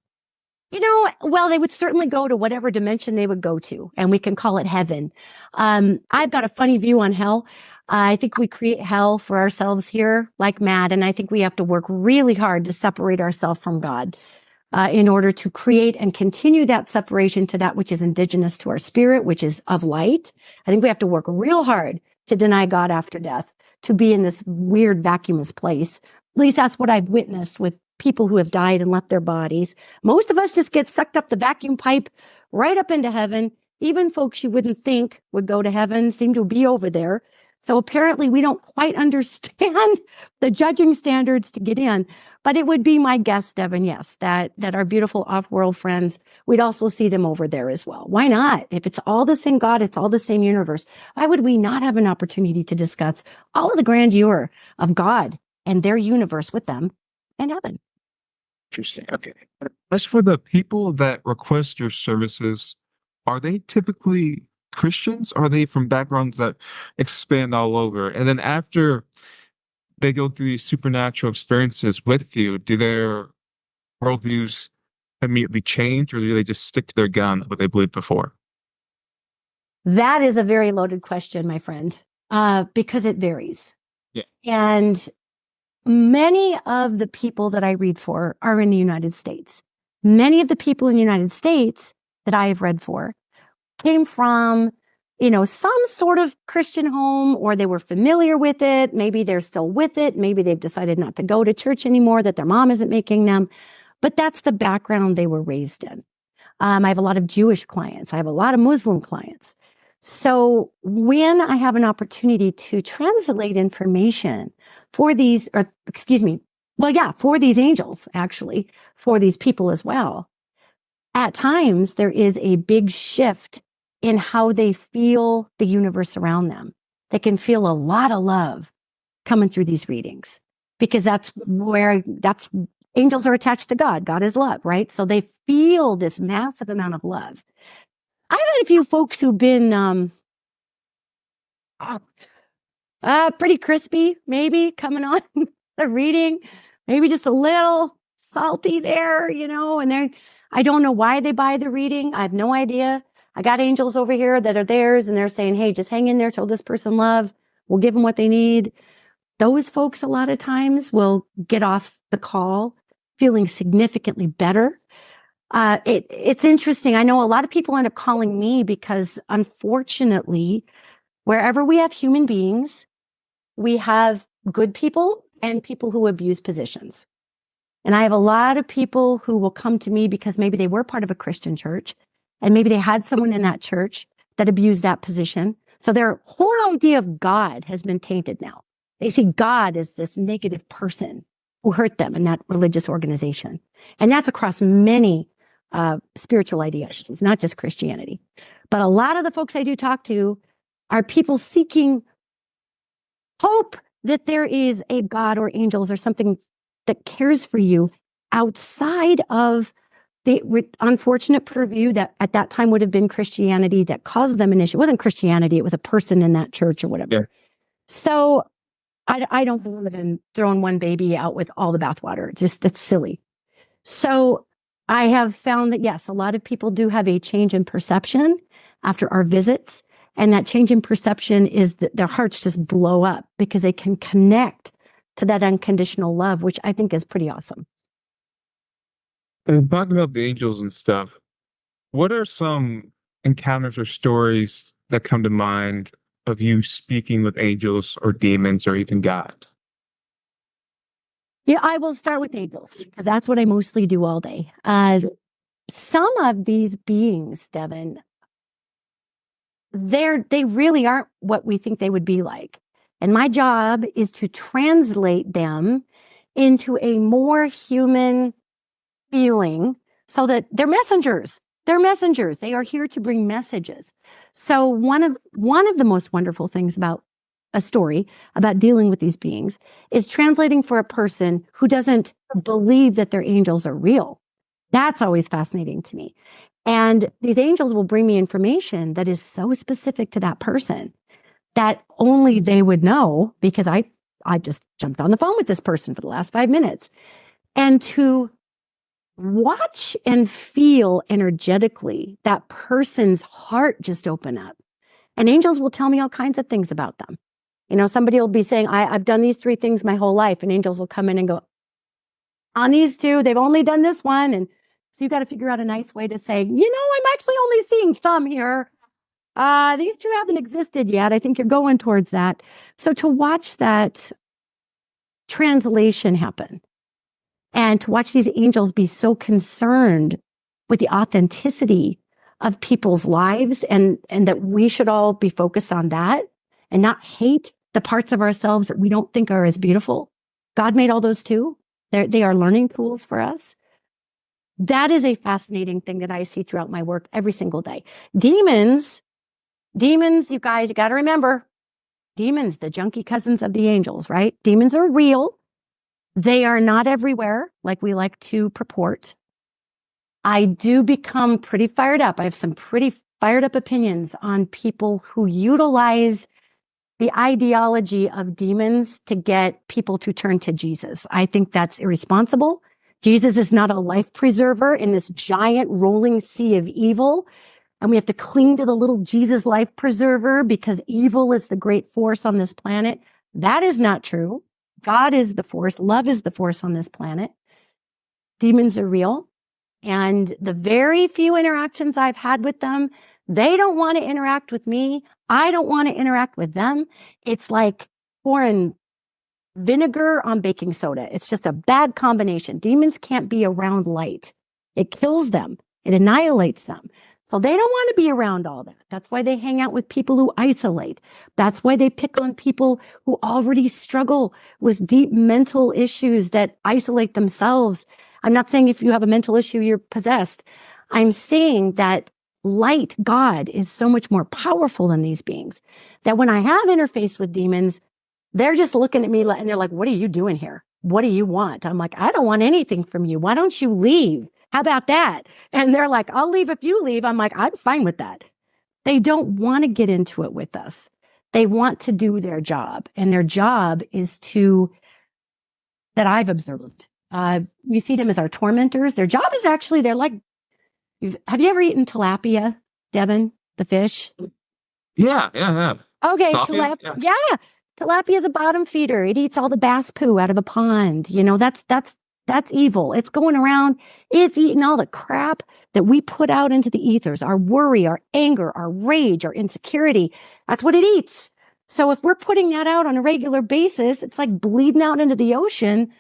Well, they would certainly go to whatever dimension they would go to, and we can call it heaven. I've got a funny view on hell. I think we create hell for ourselves here like mad, and I think we have to work really hard to separate ourselves from God in order to create and continue that separation to that which is indigenous to our spirit, which is of light. I think we have to work real hard to deny God after death, to be in this weird vacuumous place. At least that's what I've witnessed with people who have died and left their bodies. Most of us just get sucked up the vacuum pipe right up into heaven. Even folks you wouldn't think would go to heaven seem to be over there. So apparently we don't quite understand the judging standards to get in. But it would be my guess, Devin, yes, that our beautiful off-world friends, we'd also see them over there as well. Why not? If it's all the same God, it's all the same universe. Why would we not have an opportunity to discuss all of the grandeur of God and their universe with them in heaven?
Interesting. Okay. As for the people that request your services, are they typically Christians? Or are they from backgrounds that expand all over? And then after they go through these supernatural experiences with you, do their worldviews immediately change, or do they just stick to their gun, what they believed before?
That is a very loaded question, my friend, because it varies.
Yeah.
And many of the people that I read for are in the United States. Many of the people in the United States that I have read for came from, some sort of Christian home, or they were familiar with it. Maybe they're still with it. Maybe they've decided not to go to church anymore, that their mom isn't making them. But that's the background they were raised in. I have a lot of Jewish clients. I have a lot of Muslim clients. So when I have an opportunity to translate information for these, for these angels, actually, for these people as well, at times there is a big shift in how they feel the universe around them. They can feel a lot of love coming through these readings because that's angels are attached to God. God is love, right? So they feel this massive amount of love. I've had a few folks who've been pretty crispy, maybe coming on the reading, maybe just a little salty there, and I don't know why they buy the reading. I have no idea. I got angels over here that are theirs, and they're saying, hey, just hang in there till this person love. We'll give them what they need. Those folks a lot of times will get off the call feeling significantly better. It's interesting. I know a lot of people end up calling me because, unfortunately, wherever we have human beings, we have good people and people who abuse positions. And I have a lot of people who will come to me because maybe they were part of a Christian church and maybe they had someone in that church that abused that position. So their whole idea of God has been tainted now. They see God as this negative person who hurt them in that religious organization. And that's across many spiritual ideas, not just Christianity. But a lot of the folks I do talk to are people seeking hope that there is a God or angels or something that cares for you outside of unfortunate purview that at that time would have been Christianity that caused them an issue. It wasn't Christianity, it was a person in that church or whatever.
Yeah.
So I don't believe in throwing one baby out with all the bathwater. That's silly. So I have found that, yes, a lot of people do have a change in perception after our visits. And that change in perception is that their hearts just blow up because they can connect to that unconditional love, which I think is pretty awesome.
And talking about the angels and stuff, what are some encounters or stories that come to mind of you speaking with angels or demons or even God?
Yeah, I will start with angels because that's what I mostly do all day. Some of these beings, Devin, they really aren't what we think they would be like. And my job is to translate them into a more human feeling so that they're messengers. They're messengers. They are here to bring messages. So one of the most wonderful things about a story about dealing with these beings is translating for a person who doesn't believe that their angels are real. That's always fascinating to me. And these angels will bring me information that is so specific to that person that only they would know because I just jumped on the phone with this person for the last 5 minutes. And to watch and feel energetically that person's heart just open up. And angels will tell me all kinds of things about them. You know, somebody will be saying, I've done these 3 things my whole life. And angels will come in and go, on these 2, they've only done this one. And so you got to figure out a nice way to say, I'm actually only seeing thumb here. These 2 haven't existed yet. I think you're going towards that. So to watch that translation happen and to watch these angels be so concerned with the authenticity of people's lives and that we should all be focused on that and not hate the parts of ourselves that we don't think are as beautiful. God made all those too. They are learning tools for us. That is a fascinating thing that I see throughout my work every single day. Demons, you guys, you got to remember, demons, the junkie cousins of the angels, right? Demons are real. They are not everywhere like we like to purport. I do become pretty fired up. I have some pretty fired up opinions on people who utilize the ideology of demons to get people to turn to Jesus. I think that's irresponsible. Jesus is not a life preserver in this giant rolling sea of evil. And we have to cling to the little Jesus life preserver because evil is the great force on this planet. That is not true. God is the force. Love is the force on this planet. Demons are real. And the very few interactions I've had with them, they don't want to interact with me. I don't want to interact with them. It's like pouring vinegar on baking soda. It's just a bad combination. Demons can't be around light. It kills them. It annihilates them. So they don't want to be around all that. That's why they hang out with people who isolate. That's why they pick on people who already struggle with deep mental issues that isolate themselves. I'm not saying if you have a mental issue, you're possessed. I'm saying that light, God, is so much more powerful than these beings that when I have interface with demons, they're just looking at me and they're like, what are you doing here? What do you want? I'm like, I don't want anything from you. Why don't you leave? How about that? And they're like, I'll leave if you leave. I'm like, I'm fine with that. They don't want to get into it with us. They want to do their job. And their job is that I've observed. We see them as our tormentors. Their job is actually, they're like, have you ever eaten tilapia, Devin, the fish?
Yeah, I have.
Okay,
Tilapia?
yeah. Tilapia is a bottom feeder. It eats all the bass poo out of a pond. That's evil. It's going around. It's eating all the crap that we put out into the ethers, our worry, our anger, our rage, our insecurity. That's what it eats. So if we're putting that out on a regular basis, it's like bleeding out into the ocean.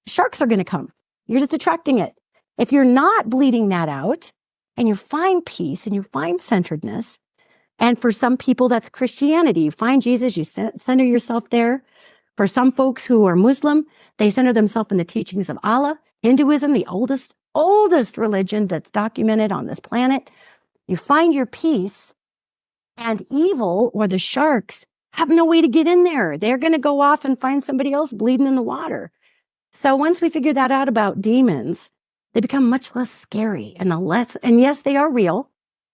Sharks are going to come. You're just attracting it. If you're not bleeding that out and you find peace and you find centeredness, and for some people, that's Christianity. You find Jesus, you center yourself there. For some folks who are Muslim, they center themselves in the teachings of Allah. Hinduism, the oldest religion that's documented on this planet. You find your peace, and evil or the sharks have no way to get in there. They're going to go off and find somebody else bleeding in the water. So once we figure that out about demons, they become much less scary and yes, they are real.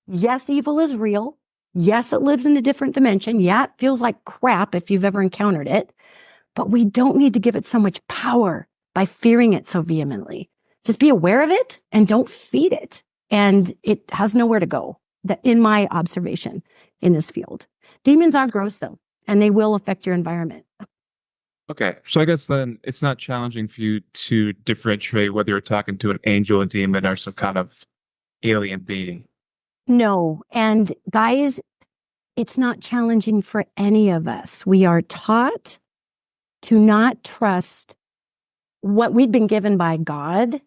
Yes, evil is real. Yes, it lives in a different dimension. Yeah, it feels like crap if you've ever encountered it, but we don't need to give it so much power by fearing it so vehemently. Just be aware of it and don't feed it. And it has nowhere to go, in my observation in this field. Demons are gross though, and they will affect your environment.
Okay. So I guess then it's not challenging for you to differentiate whether you're talking to an angel, a demon, or some kind of alien being.
No. And guys, it's not challenging for any of us. We are taught to not trust what we've been given by God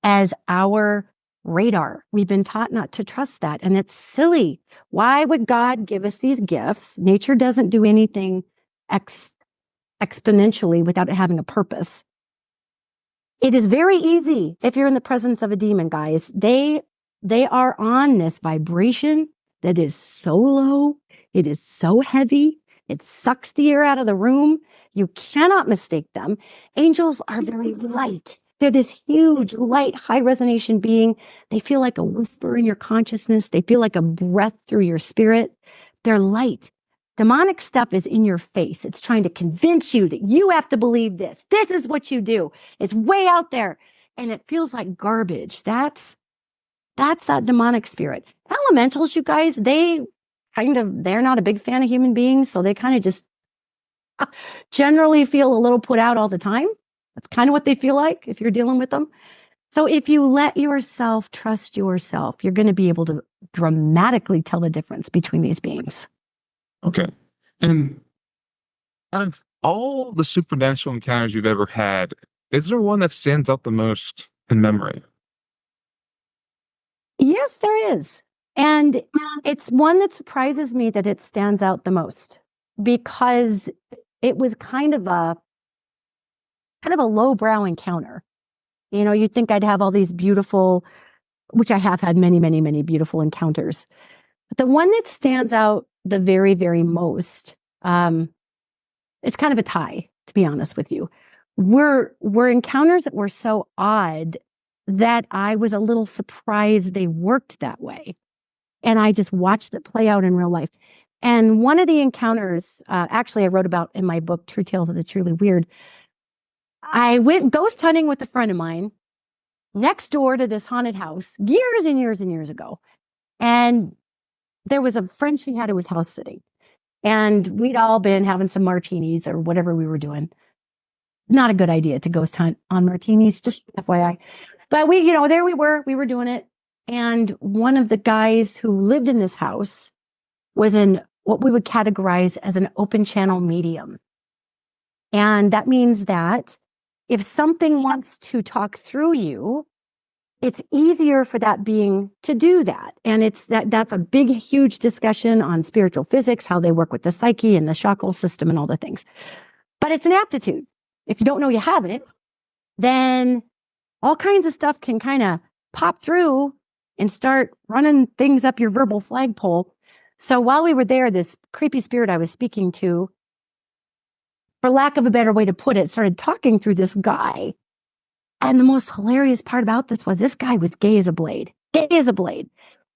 as our radar. We've been taught not to trust that. And it's silly. Why would God give us these gifts? Nature doesn't do anything exponentially without it having a purpose. It is very easy if you're in the presence of a demon, guys. They are on this vibration that is so low. It is so heavy. It sucks the air out of the room. You cannot mistake them. Angels are very light. They're this huge, light, high resonation being. They feel like a whisper in your consciousness. They feel like a breath through your spirit. They're light. Demonic stuff is in your face. It's trying to convince you that you have to believe this. This is what you do. It's way out there. And it feels like garbage. That's that demonic spirit. Elementals, you guys, they're not a big fan of human beings. So they kind of just generally feel a little put out all the time. That's kind of what they feel like if you're dealing with them. So if you let yourself trust yourself, you're going to be able to dramatically tell the difference between these beings.
Okay. And out of all the supernatural encounters you've ever had, is there one that stands out the most in memory?
Yes, there is. And it's one that surprises me that it stands out the most because it was kind of a lowbrow encounter. You know, you'd think I'd have all these beautiful, which I have had many, many, many beautiful encounters. But the one that stands out the very, very most, it's kind of a tie, to be honest with you. Were encounters that were so odd that I was a little surprised they worked that way. And I just watched it play out in real life. And one of the encounters, actually, I wrote about in my book, True Tales of the Truly Weird. I went ghost hunting with a friend of mine next door to this haunted house years and years and years ago. And there was a friend she had who was house sitting. And we'd all been having some martinis or whatever we were doing. Not a good idea to ghost hunt on martinis, just FYI. But there we were doing it. And one of the guys who lived in this house was in what we would categorize as an open channel medium. And that means that if something wants to talk through you, it's easier for that being to do that. And that's a big, huge discussion on spiritual physics, how they work with the psyche and the chakra system and all the things. But it's an aptitude. If you don't know you have it, then all kinds of stuff can kind of pop through and start running things up your verbal flagpole. So while we were there, this creepy spirit I was speaking to, for lack of a better way to put it, started talking through this guy. And the most hilarious part about this was this guy was gay as a blade.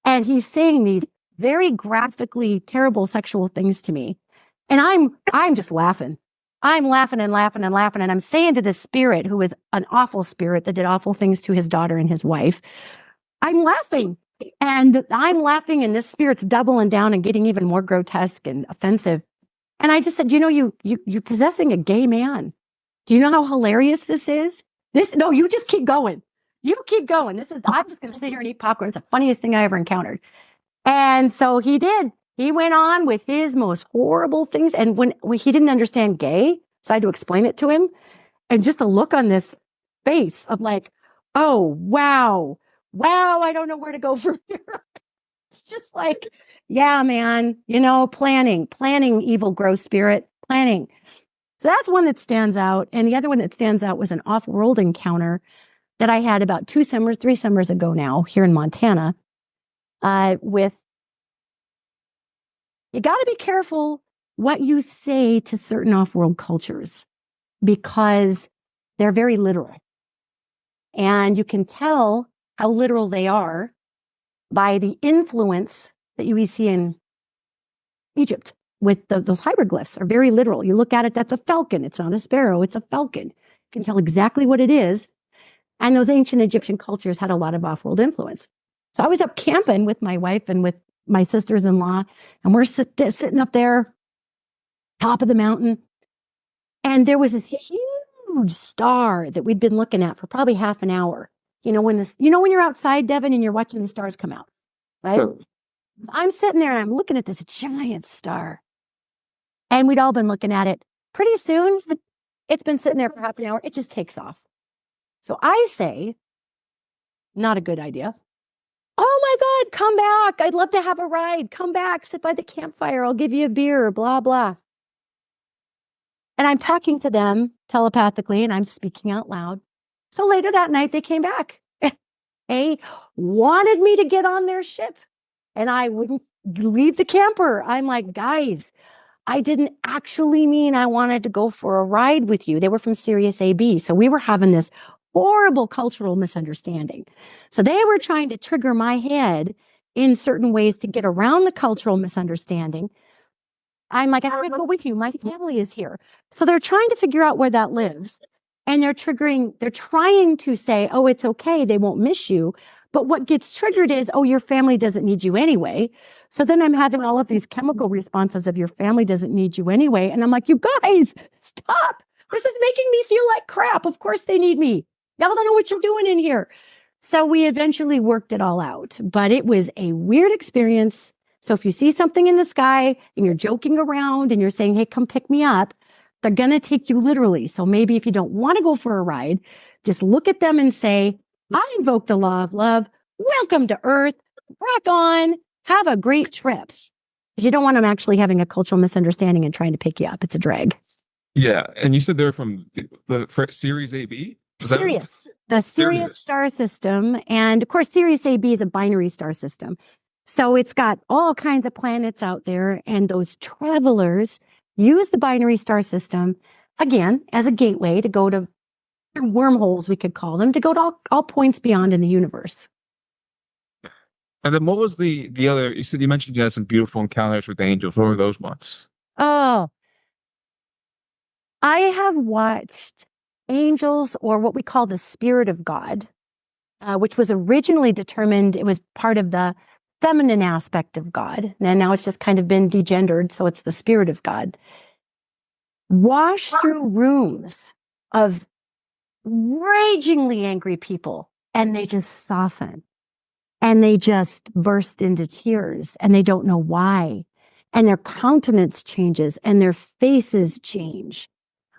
And he's saying these very graphically terrible sexual things to me. And I'm just laughing. I'm laughing and laughing and laughing. And I'm saying to this spirit, who is an awful spirit that did awful things to his daughter and his wife, I'm laughing. And I'm laughing, and this spirit's doubling down and getting even more grotesque and offensive. And I just said, you're possessing a gay man. Do you know how hilarious this is? No, you just keep going. You keep going. I'm just going to sit here and eat popcorn. It's the funniest thing I ever encountered. And so he did. He went on with his most horrible things. And when he didn't understand gay, so I had to explain it to him. And just the look on this face of like, oh, wow, I don't know where to go from here. It's just like, yeah, man, planning, evil, gross spirit, planning. So that's one that stands out. And the other one that stands out was an off-world encounter that I had about 3 summers ago now here in Montana. You got to be careful what you say to certain off-world cultures because they're very literal. And you can tell how literal they are by the influence that you see in Egypt with those hieroglyphs are very literal. You look at it, that's a falcon. It's not a sparrow, it's a falcon. You can tell exactly what it is. And those ancient Egyptian cultures had a lot of off-world influence. So I was up camping with my wife and with my sisters-in-law, and we're sitting up there, top of the mountain. And there was this huge star that we'd been looking at for probably half an hour. When you're outside, Devin, and you're watching the stars come out, right? Sure. I'm sitting there and I'm looking at this giant star. And we'd all been looking at it. Pretty soon, it's been sitting there for half an hour. It just takes off. So I say, not a good idea. Oh my God, come back. I'd love to have a ride. Come back, sit by the campfire. I'll give you a beer, blah, blah. And I'm talking to them telepathically and I'm speaking out loud. So later that night, they came back. They wanted me to get on their ship and I wouldn't leave the camper. I'm like, guys, I didn't actually mean I wanted to go for a ride with you. They were from Sirius AB. So we were having this horrible cultural misunderstanding. So they were trying to trigger my head in certain ways to get around the cultural misunderstanding. I'm like, I would go with you. My family is here. So they're trying to figure out where that lives. And they're trying to say, oh, it's okay. They won't miss you. But what gets triggered is, oh, your family doesn't need you anyway. So then I'm having all of these chemical responses of your family doesn't need you anyway. And I'm like, you guys, stop. This is making me feel like crap. Of course they need me. Y'all don't know what you're doing in here. So we eventually worked it all out. But it was a weird experience. So if you see something in the sky and you're joking around and you're saying, hey, come pick me up, they're going to take you literally. So maybe if you don't want to go for a ride, just look at them and say, I invoke the law of love. Welcome to Earth. Rock on. Have a great trip. Because you don't want them actually having a cultural misunderstanding and trying to pick you up. It's a drag.
Yeah. And you said they're from the Series AB?
Sirius, the Sirius star system. And of course, Sirius AB is a binary star system. So it's got all kinds of planets out there. And those travelers use the binary star system, again, as a gateway to go to wormholes, we could call them, to go to all points beyond in the universe.
And then what was the other, you mentioned you had some beautiful encounters with angels. What were those ones?
Oh, I have watched angels, or what we call the spirit of God, which was originally determined, it was part of the feminine aspect of God. And now it's just kind of been degendered. So it's the spirit of God. Wash through rooms of ragingly angry people and they just soften and they just burst into tears and they don't know why. And their countenance changes and their faces change.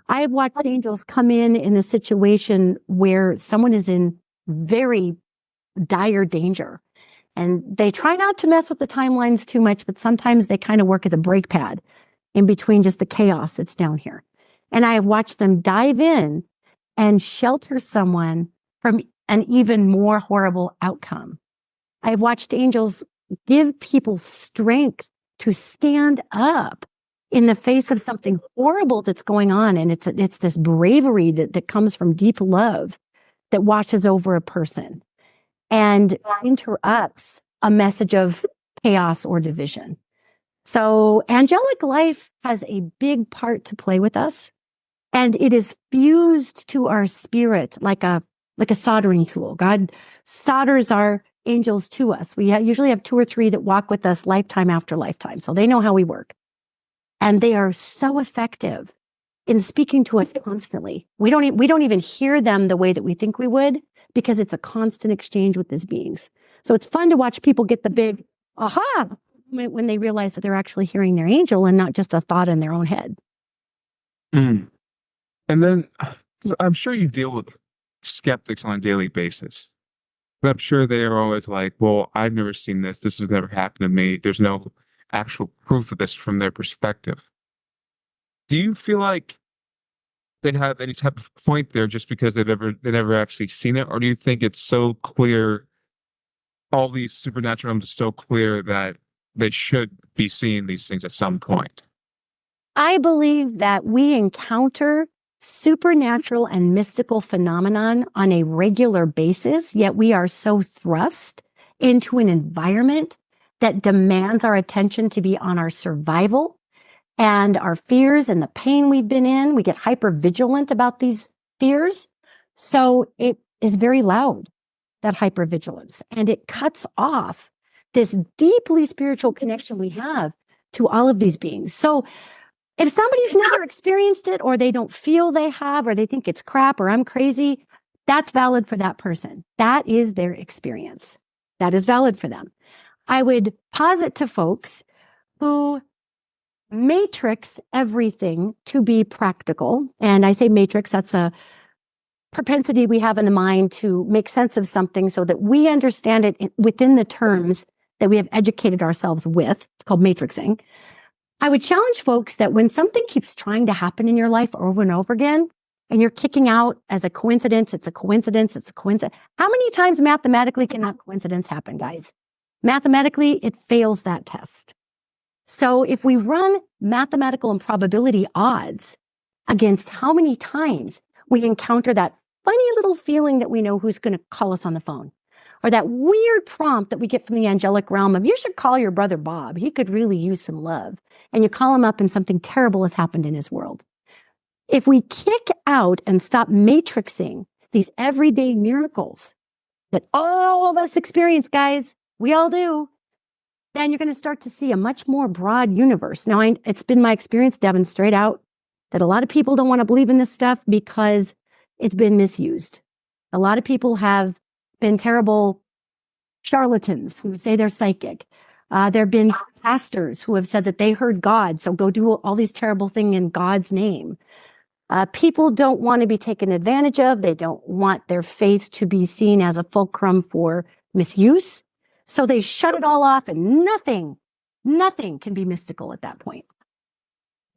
I have watched angels come in a situation where someone is in very dire danger. And they try not to mess with the timelines too much, but sometimes they kind of work as a brake pad in between just the chaos that's down here. And I have watched them dive in and shelter someone from an even more horrible outcome. I've watched angels give people strength to stand up in the face of something horrible that's going on. And it's this bravery that comes from deep love that washes over a person and interrupts a message of chaos or division. So angelic life has a big part to play with us, and it is fused to our spirit like a soldering tool. God solders our angels to us. We usually have 2 or 3 that walk with us lifetime after lifetime, so they know how we work. And they are so effective in speaking to us constantly. We don't even hear them the way that we think we would, because it's a constant exchange with these beings. So it's fun to watch people get the big aha when they realize that they're actually hearing their angel and not just a thought in their own head.
Mm. And then I'm sure you deal with skeptics on a daily basis. But I'm sure they are always like, well, I've never seen this. This has never happened to me. There's no actual proof of this from their perspective. Do you feel like they have any type of point there just because they never actually seen it? Or do you think it's so clear, all these supernatural elements are so clear that they should be seeing these things at some point?
I believe that we encounter supernatural and mystical phenomenon on a regular basis, yet we are so thrust into an environment that demands our attention to be on our survival and our fears and the pain we've been in. We get hyper vigilant about these fears. So it is very loud, that hypervigilance, and it cuts off this deeply spiritual connection we have to all of these beings. So if somebody's never experienced it, or they don't feel they have, or they think it's crap, or I'm crazy, that's valid for that person. That is their experience. That is valid for them. I would posit to folks who matrix everything to be practical. And I say matrix, that's a propensity we have in the mind to make sense of something so that we understand it within the terms that we have educated ourselves with. It's called matrixing. I would challenge folks that when something keeps trying to happen in your life over and over again, and you're kicking out as a coincidence, it's a coincidence, it's a coincidence. How many times mathematically can that coincidence happen, guys? Mathematically, it fails that test. So if we run mathematical and probability odds against how many times we encounter that funny little feeling that we know who's going to call us on the phone, or that weird prompt that we get from the angelic realm of, you should call your brother Bob. He could really use some love. And you call him up and something terrible has happened in his world. If we kick out and stop matrixing these everyday miracles that all of us experience, guys, we all do, then you're going to start to see a much more broad universe. Now, it's been my experience, Devin, straight out, that a lot of people don't want to believe in this stuff because it's been misused. A lot of people have been terrible charlatans who say they're psychic. There have been pastors who have said that they heard God, so go do all these terrible things in God's name. People don't want to be taken advantage of. They don't want their faith to be seen as a fulcrum for misuse. So they shut it all off, and nothing can be mystical at that point.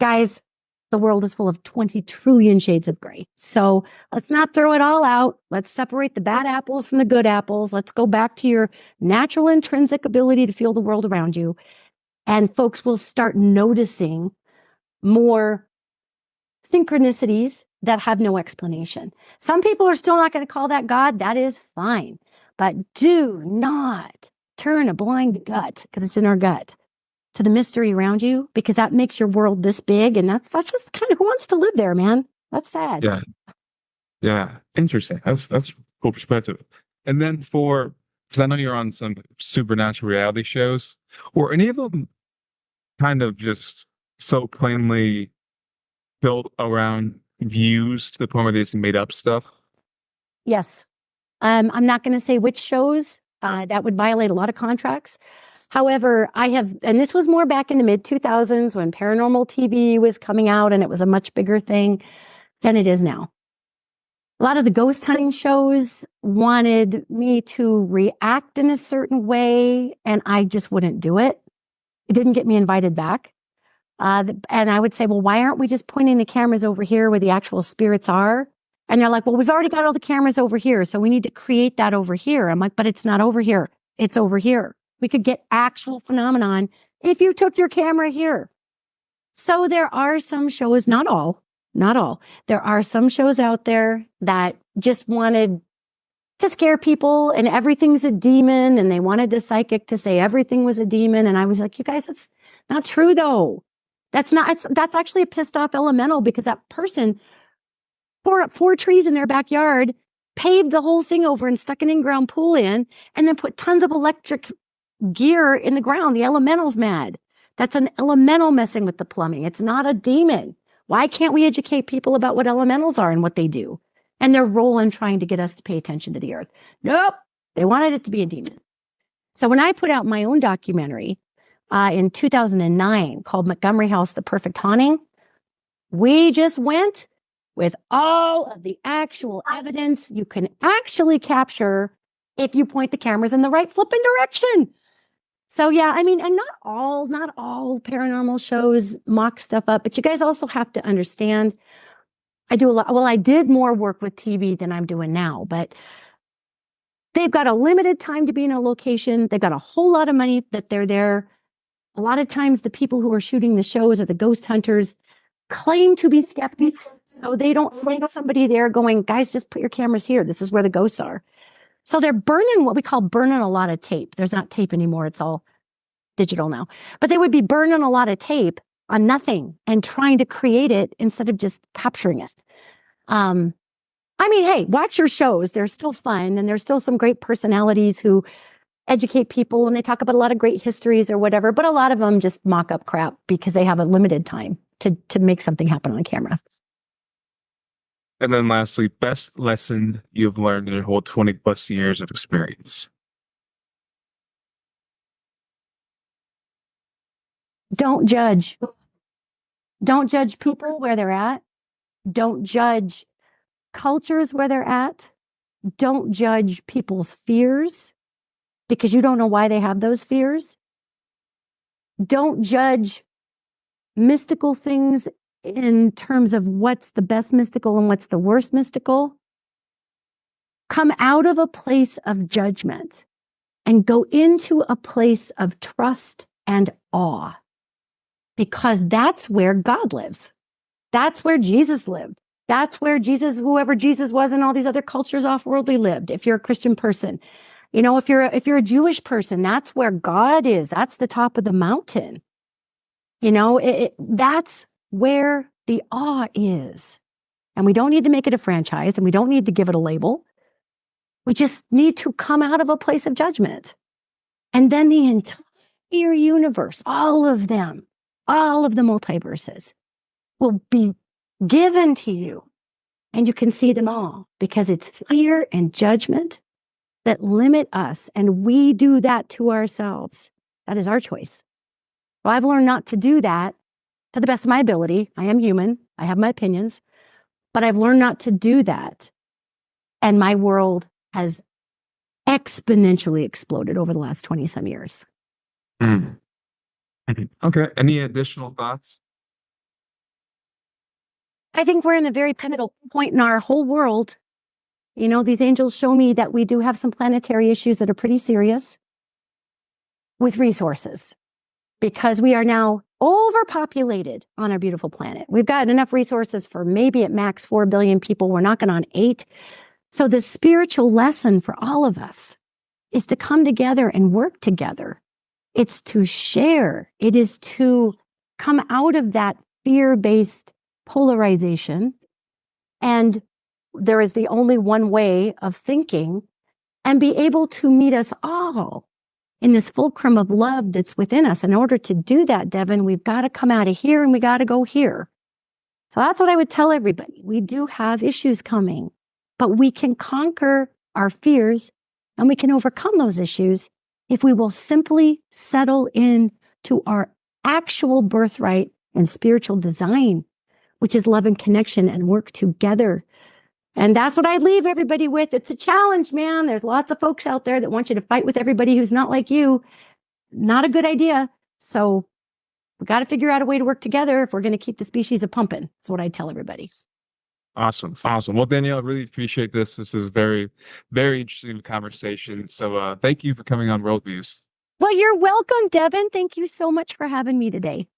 Guys, the world is full of 20 trillion shades of gray. So let's not throw it all out. Let's separate the bad apples from the good apples. Let's go back to your natural intrinsic ability to feel the world around you. And folks will start noticing more synchronicities that have no explanation. Some people are still not going to call that God. That is fine. But do not turn a blind gut, because it's in our gut, to the mystery around you, because that makes your world this big. And that's just kind of, who wants to live there, man? That's sad.
Yeah. Yeah. Interesting. That's cool perspective. And then because I know you're on some supernatural reality shows, or any of them kind of just so plainly built around views to the point where they just made up stuff?
Yes. I'm not going to say which shows. That would violate a lot of contracts. However, and this was more back in the mid 2000s when paranormal TV was coming out, and it was a much bigger thing than it is now. A lot of the ghost hunting shows wanted me to react in a certain way, and I just wouldn't do it. It didn't get me invited back. And I would say, well, why aren't we just pointing the cameras over here where the actual spirits are? And they're like, well, we've already got all the cameras over here, so we need to create that over here. I'm like, but it's not over here. It's over here. We could get actual phenomenon if you took your camera here. So there are some shows, not all. There are some shows out there that just wanted to scare people, and everything's a demon, and they wanted the psychic to say everything was a demon. And I was like, you guys, that's not true though. That's actually a pissed off elemental, because that person tore up 4 trees in their backyard, paved the whole thing over and stuck an in-ground pool in, and then put tons of electric gear in the ground. The elemental's mad. That's an elemental messing with the plumbing. It's not a demon. Why can't we educate people about what elementals are and what they do and their role in trying to get us to pay attention to the earth? Nope. They wanted it to be a demon. So when I put out my own documentary in 2009 called Montgomery House, The Perfect Haunting, we just went with all of the actual evidence you can actually capture if you point the cameras in the right flipping direction. So yeah, I mean, and not all paranormal shows mock stuff up, but you guys also have to understand, I do a lot. Well, I did more work with TV than I'm doing now, but they've got a limited time to be in a location. They've got a whole lot of money that they're there. A lot of times the people who are shooting the shows or the ghost hunters claim to be skeptics. So they don't want somebody there going, guys, just put your cameras here. This is where the ghosts are. So they're burning what we call burning a lot of tape. There's not tape anymore. It's all digital now. But they would be burning a lot of tape on nothing and trying to create it instead of just capturing it. I mean, hey, watch your shows. They're still fun, and there's still some great personalities who educate people, and they talk about a lot of great histories or whatever, but a lot of them just mock up crap because they have a limited time to make something happen on camera.
And then lastly, best lesson you've learned in your whole 20 plus years of experience.
Don't judge. Don't judge people where they're at. Don't judge cultures where they're at. Don't judge people's fears because you don't know why they have those fears. Don't judge mystical things in terms of what's the best mystical and what's the worst mystical. Come out of a place of judgment and go into a place of trust and awe, because that's where God lives. That's where Jesus lived. That's where Jesus, whoever Jesus was in all these other cultures off-worldly lived. If you're a Christian person, you know, if you're a Jewish person, that's where God is. That's the top of the mountain. You know, that's where the awe is. And we don't need to make it a franchise, and we don't need to give it a label. We just need to come out of a place of judgment. And then the entire universe, all of them, all of the multiverses will be given to you, and you can see them all, because it's fear and judgment that limit us, and we do that to ourselves. That is our choice. Well, I've learned not to do that to the best of my ability. I am human. I have my opinions, but I've learned not to do that. And my world has exponentially exploded over the last 20 some years.
Mm. Okay. Any additional thoughts?
I think we're in a very pivotal point in our whole world. You know, these angels show me that we do have some planetary issues that are pretty serious with resources, because we are now overpopulated on our beautiful planet. We've got enough resources for maybe at max 4 billion people. We're knocking on 8. So the spiritual lesson for all of us is to come together and work together. It's to share. It is to come out of that fear-based polarization. And there is the only one way of thinking, and be able to meet us all in this fulcrum of love that's within us. In order to do that, Devin, we've got to come out of here and we got to go here. So that's what I would tell everybody. We do have issues coming, but we can conquer our fears and we can overcome those issues if we will simply settle in to our actual birthright and spiritual design, which is love and connection, and work together. And that's what I'd leave everybody with. It's a challenge, man. There's lots of folks out there that want you to fight with everybody who's not like you. Not a good idea. So we got to figure out a way to work together if we're going to keep the species a pumping. That's what I'd tell everybody.
Awesome. Awesome. Well, Danielle, I really appreciate this. This is very, very interesting conversation. So thank you for coming on Worldviews.
Well, you're welcome, Devin. Thank you so much for having me today.